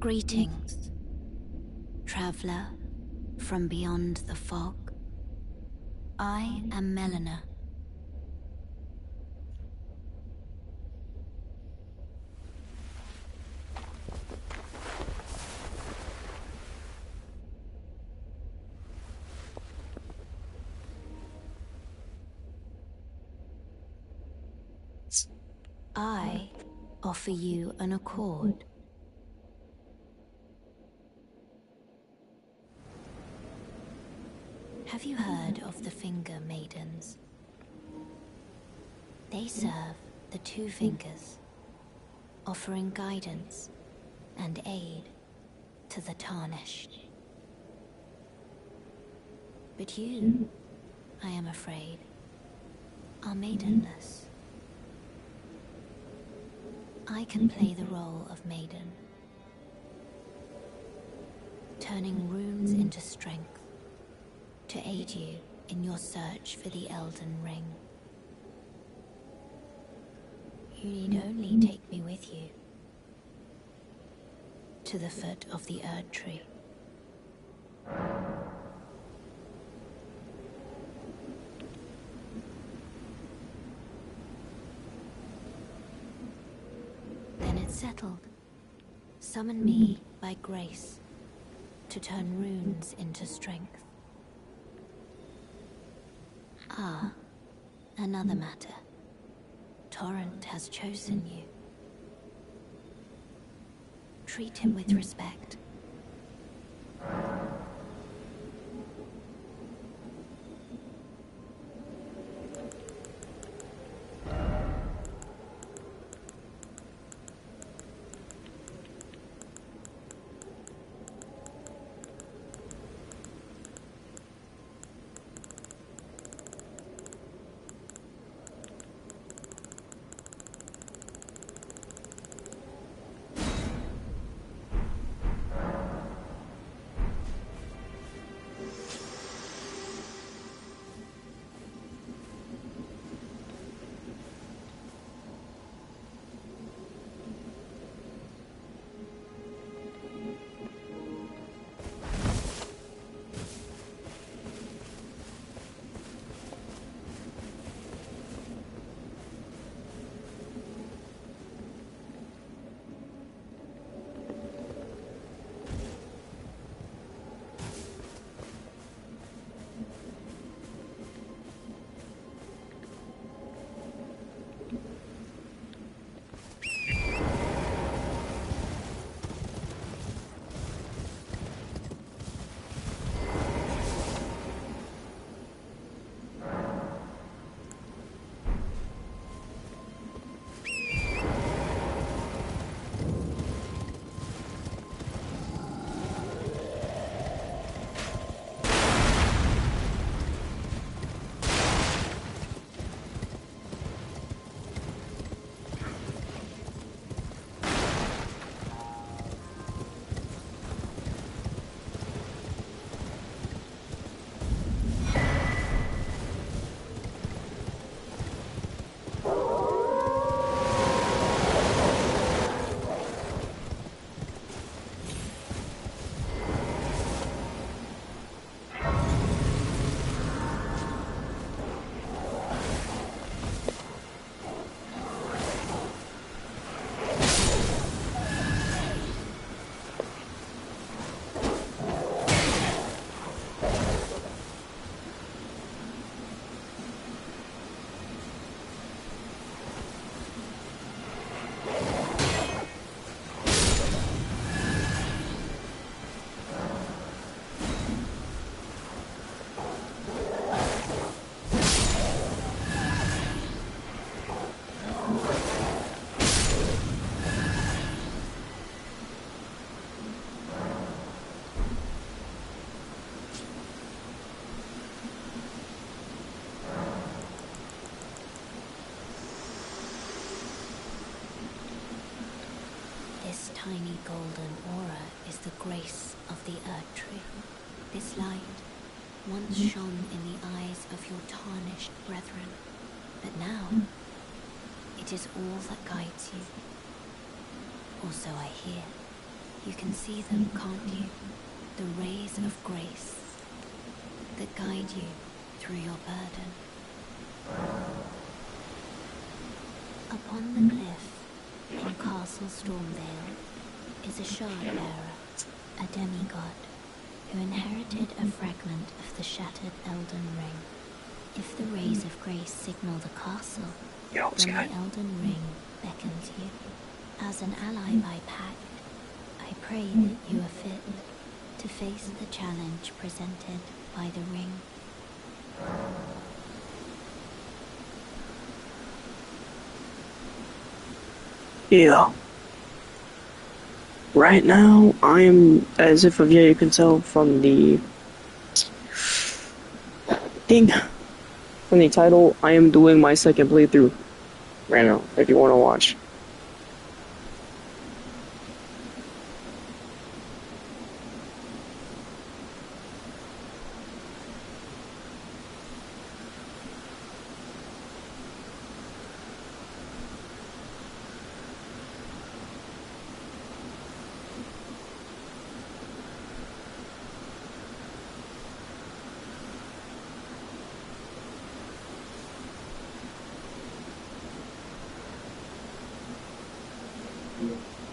Greetings, traveler from beyond the fog. I am Melina. I offer you an accord. Have you heard of the Finger Maidens? They serve the Two Fingers, offering guidance and aid to the Tarnished. But you, I am afraid, are maidenless. I can play the role of maiden, turning runes into strength to aid you in your search for the Elden Ring. You need only take me with you to the foot of the Erd Tree. Then it's settled. Summon me by grace to turn runes into strength. Ah, another matter. Torrent has chosen you. Treat him with respect. This tiny golden aura is the grace of the Erd Tree. This light once shone in the eyes of your tarnished brethren, but now it is all that guides you. Or so I hear. You can see them, can't you? The rays of grace that guide you through your burden. Upon the cliff in Castle Stormvale is a shard bearer, a demigod, who inherited a fragment of the shattered Elden Ring. If the rays of grace signal the castle, Yo, then Sky. the Elden Ring beckons you. As an ally by pact, I pray that you are fit to face the challenge presented by the ring. Yeah. Right now, I'm, as if you can tell from the thing, from the title, I am doing my second playthrough right now, if you want to watch.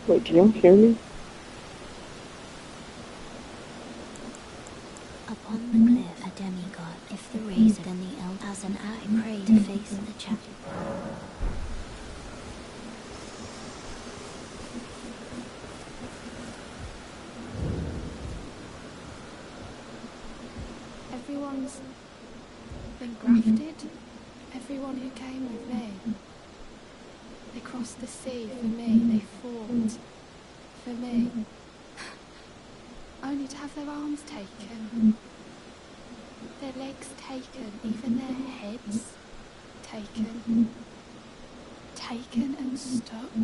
Wait, can you hear me? Upon the cliff, a demigod, if the rays then the Elden, as an ally, pray to face the challenge. Everyone's been grafted. Everyone who came with me. They crossed the sea for me. They fought for me. Only to have their arms taken. Their legs taken. Even their heads taken. Taken and stuck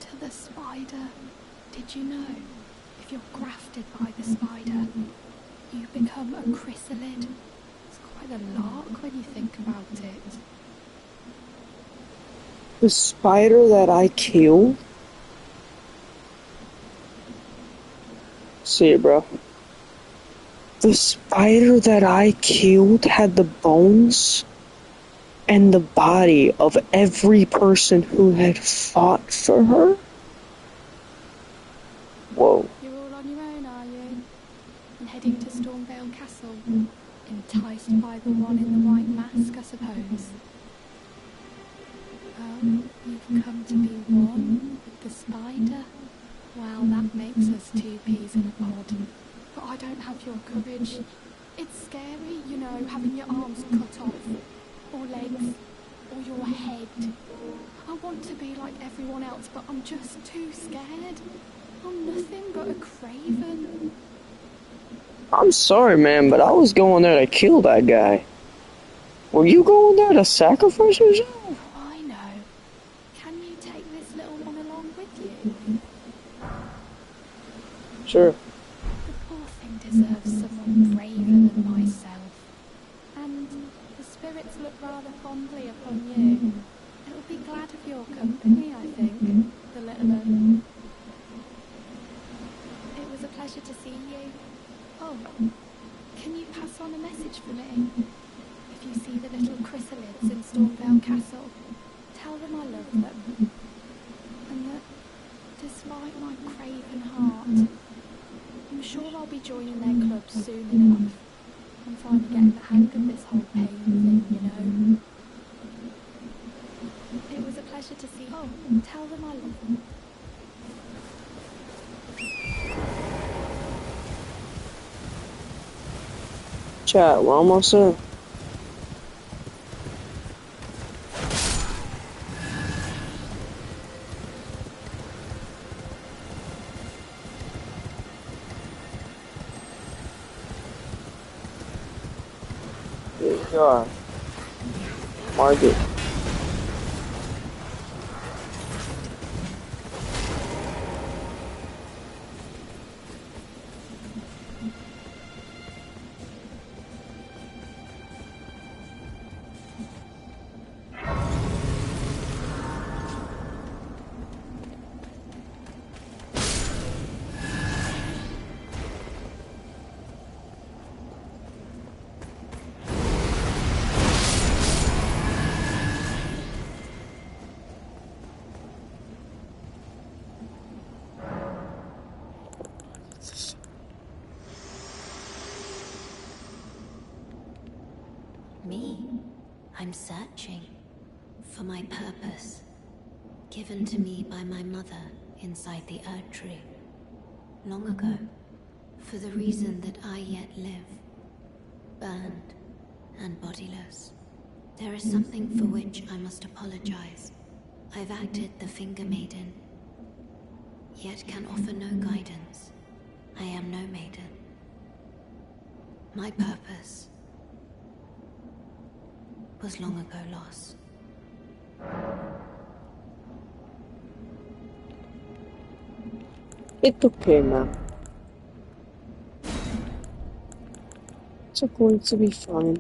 to the spider. Did you know? If you're grafted by the spider, you become a chrysalid. It's quite a lark when you think about it. The spider that I killed? See it, bro. The spider that I killed had the bones and the body of every person who had fought for her? Whoa. You're all on your own, are you? And heading to Stormvale Castle? Enticed by the one in the white mask, I suppose. Oh, you've come to be one with the spider? Well, that makes us two peas in a pod. But I don't have your courage. It's scary, you know, having your arms cut off. Or legs. Or your head. I want to be like everyone else, but I'm just too scared. I'm nothing but a craven. I'm sorry, man, but I was going there to kill that guy. Were you going there to sacrifice yourself? Oh, I know. Can you take this little one along with you? Sure. The poor thing deserves someone braver than myself. And the spirits look rather fondly upon you. It'll be glad of your company, I think, the little one. It was a pleasure to see you. Oh, can you pass on a message for me? If you see the little chrysalids in Stormvale Castle, tell them I love them. And that, despite my craven heart, I'm sure I'll be joining their club soon enough. I'm finally getting the hang of this whole pain thing, you know. It was a pleasure to see you. Oh, tell them I love them. Chat, we're almost there. God. Market. Me? I'm searching for my purpose, given to me by my mother inside the Erd Tree, long ago, for the reason that I yet live, burned and bodiless. There is something for which I must apologize. I've acted the Finger Maiden, yet can offer no guidance. I am no maiden. My purpose was long ago lost. It's okay, man. It's going to be fine.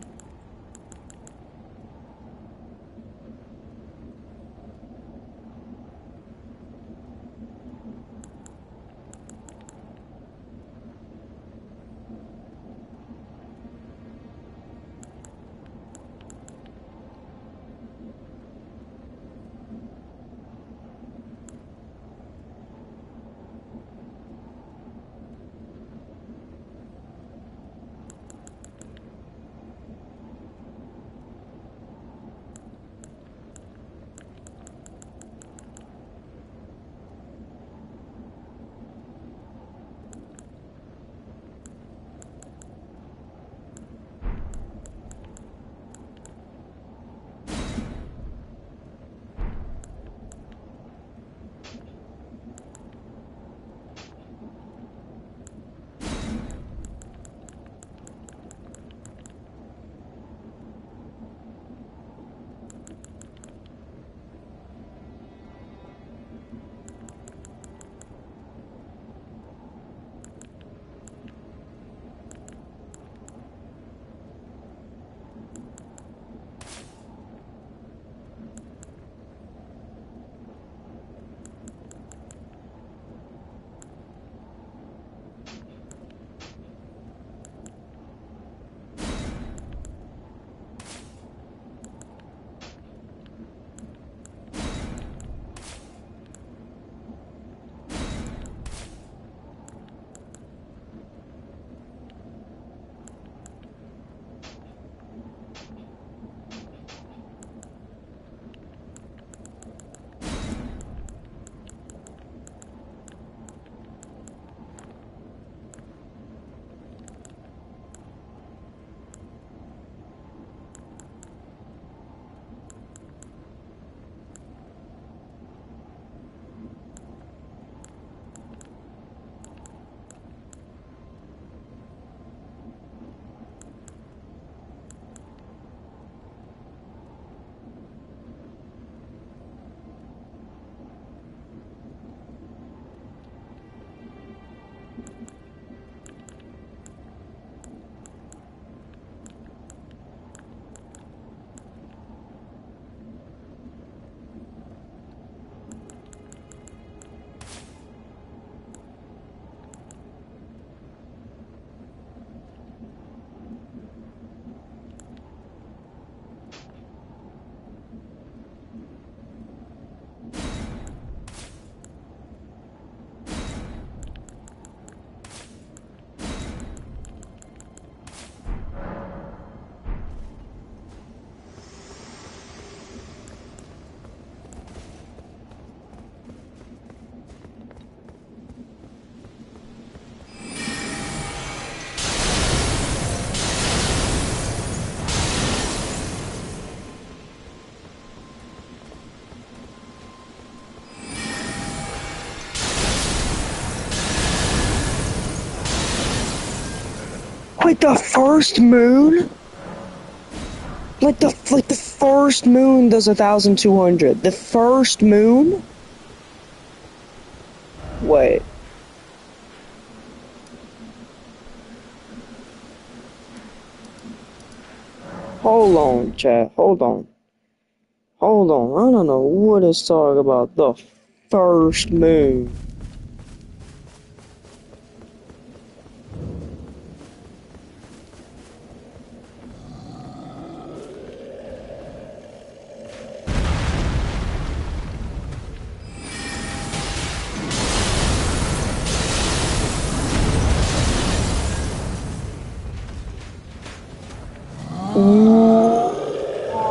Wait, the first moon? Like the first moon does 1,200. The first moon? Wait. Hold on, chat. Hold on. Hold on. I don't know what it's talking about. The first moon.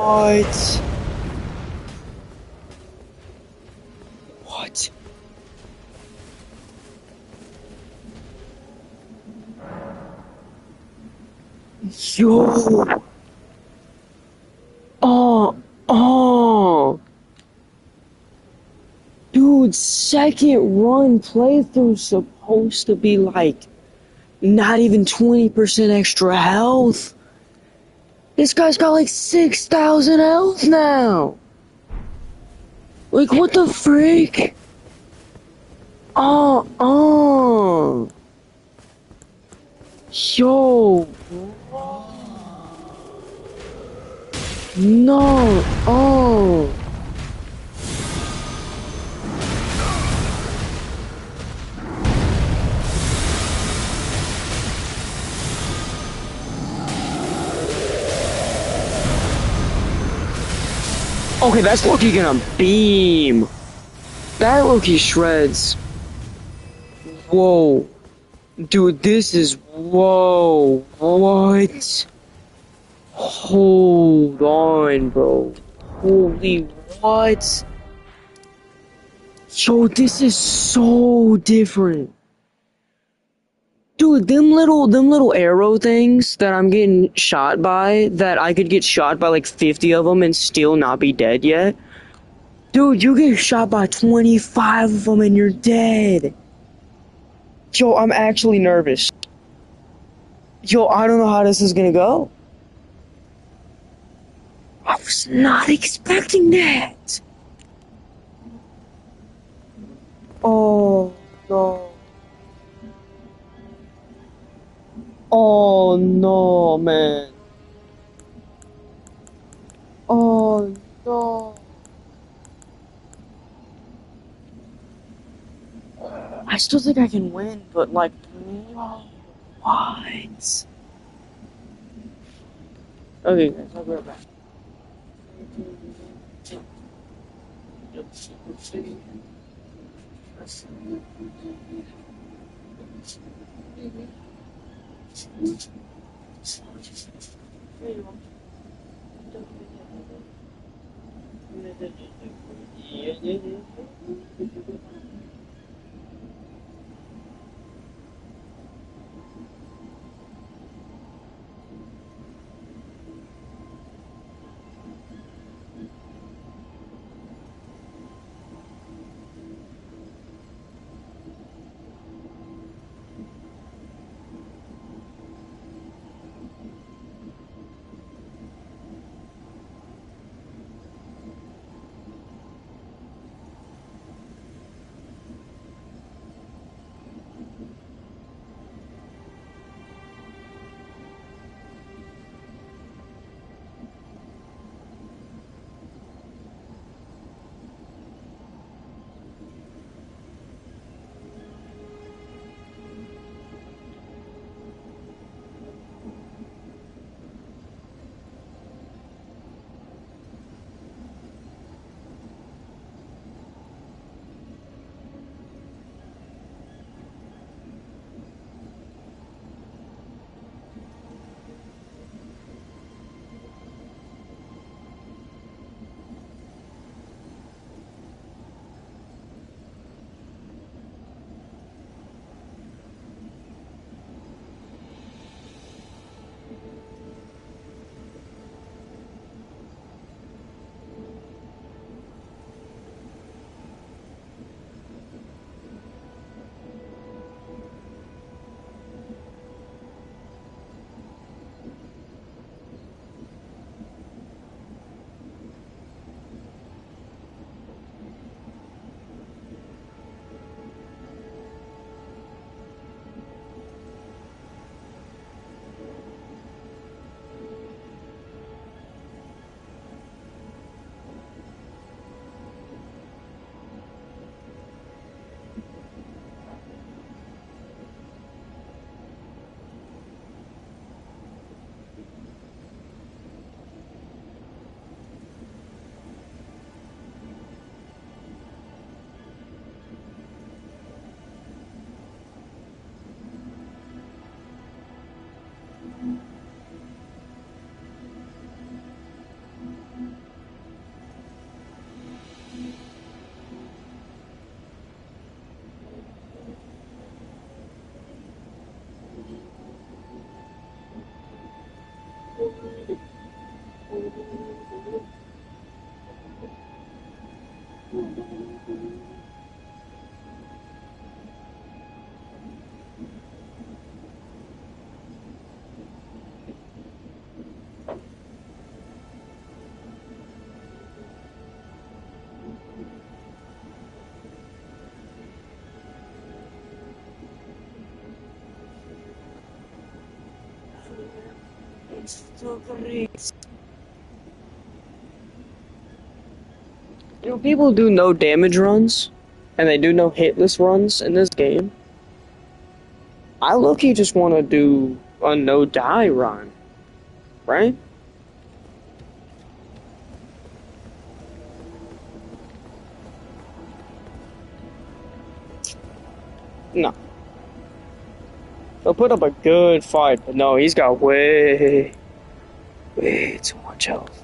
What? What? Yo! Oh, oh! Dude, second run playthrough supposed to be like not even 20% extra health. This guy's got like 6,000 health now. Like, what the freak? Oh, oh. Yo. No. Oh. Okay, that's Loki gonna beam. That Loki shreds. Whoa. Dude, this is... Whoa. What? Hold on, bro. Holy what? Yo, this is so different. Dude, them little arrow things that I'm getting shot by, that I could get shot by like 50 of them and still not be dead yet. Dude, you get shot by 25 of them and you're dead. Yo, I'm actually nervous. Yo, I don't know how this is gonna go. I was not expecting that. Oh, no. Oh, no, man. Oh, no. I still think I can win, but like, whoa, what? Okay, guys, I'll be right back. You know, people do no damage runs, and they do no hitless runs in this game. I low-key just want to do a no-die run, right? No. He'll put up a good fight, but no, he's got way too much health.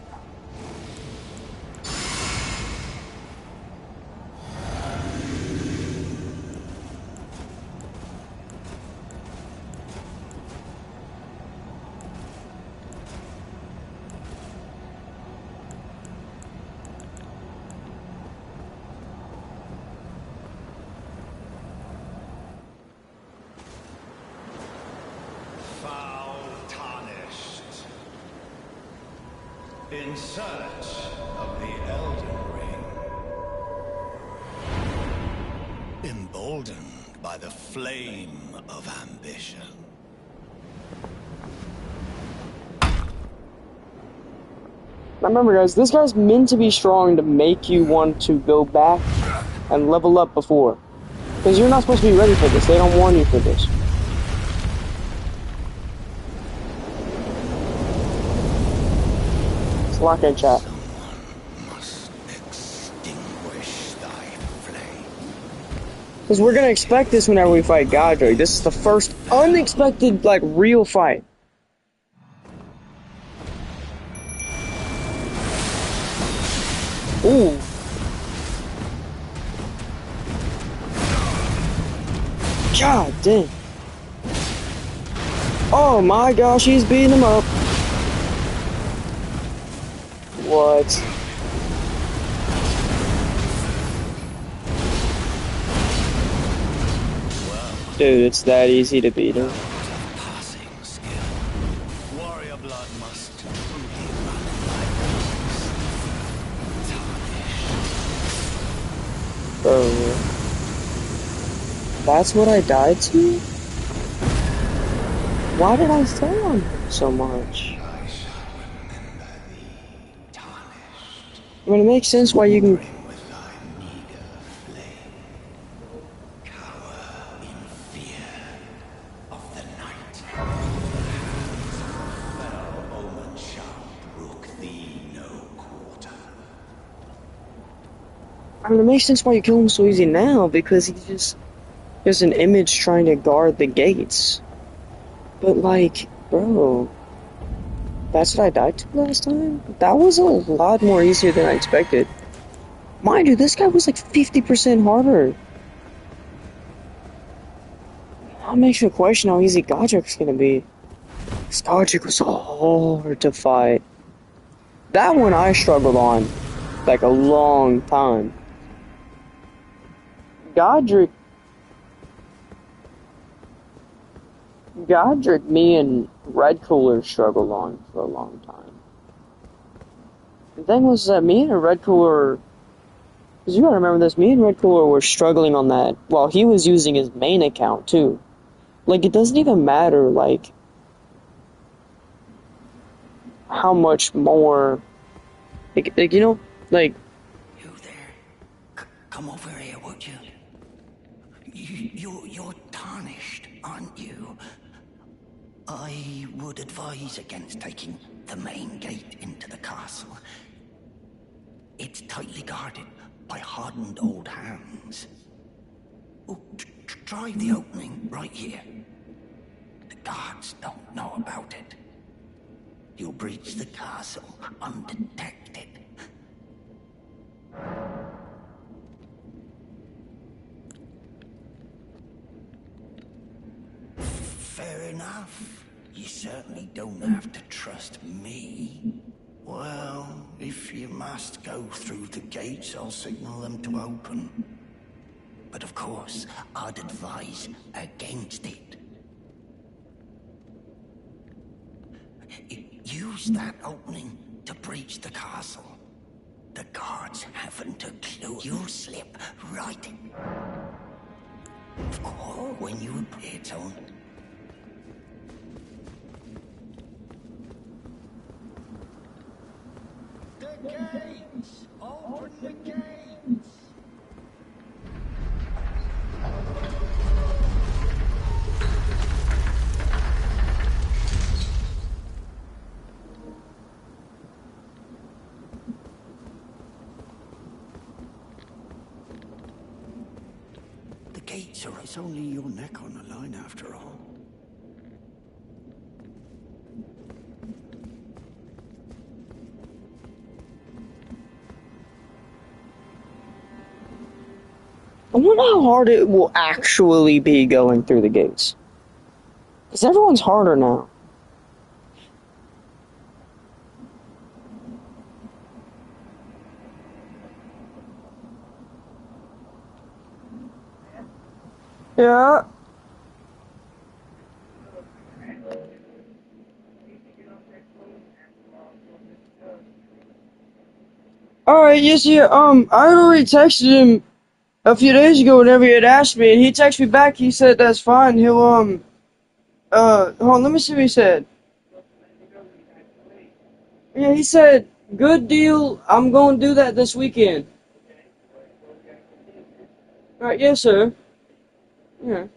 Foul tarnished. In search of the Elden Ring. Emboldened by the flame of ambition. Now remember guys, this guy's meant to be strong to make you want to go back and level up before. Because you're not supposed to be ready for this, they don't warn you for this. It's lock in chat. Someone must extinguish thy flame. Because we're gonna expect this whenever we fight Godric. This is the first unexpected, like, real fight. Ooh. God damn. Oh my gosh, he's beating him up. What? Dude, it's that easy to beat him. Passing skill. Warrior blood must truly run in thy veins. Tarnished. Bro. That's what I died to? Why did I stay on him so much? I shall remember thee, tarnished. I mean, it makes sense why you can... With thy meager flame. Cower in fear of the night. The hands of fell omen shall brook thee no quarter. I mean, it makes sense why you kill him so easy now, because he's just... There's an image trying to guard the gates. But, like, bro... That's what I died to last time? That was a lot more easier than I expected. Mind you, this guy was like 50% harder. That makes me question how easy Godric's gonna be. Because Godric was so hard to fight. That one I struggled on. Like a long time. Godric, me and Red Cooler struggled on for a long time. The thing was that me and Red Cooler, because you gotta remember this, me and Red Cooler were struggling on that while he was using his main account too. Like, it doesn't even matter, like, how much more, like you know, like... You there? Come over here, would you? You're tarnished, aren't you? I would advise against taking the main gate into the castle. It's tightly guarded by hardened old hands. Oh, try the opening right here. The guards don't know about it. You'll breach the castle undetected. Fair enough. You certainly don't have to trust me. Well, if you must go through the gates, I'll signal them to open. But of course, I'd advise against it. Use that opening to breach the castle. The guards haven't a clue. You'll slip right in. Of course, when you appear, Tone. The gates! Open the gates! The gates are... It's only your neck on the line after all. I wonder how hard it will actually be going through the gates. Because everyone's harder now. Yeah. Alright, yes, yeah, I had already texted him a few days ago whenever he had asked me, and he texted me back, he said that's fine, he'll, hold on, let me see what he said. Yeah, he said, good deal, I'm gonna do that this weekend. Alright, yes, sir. Yeah.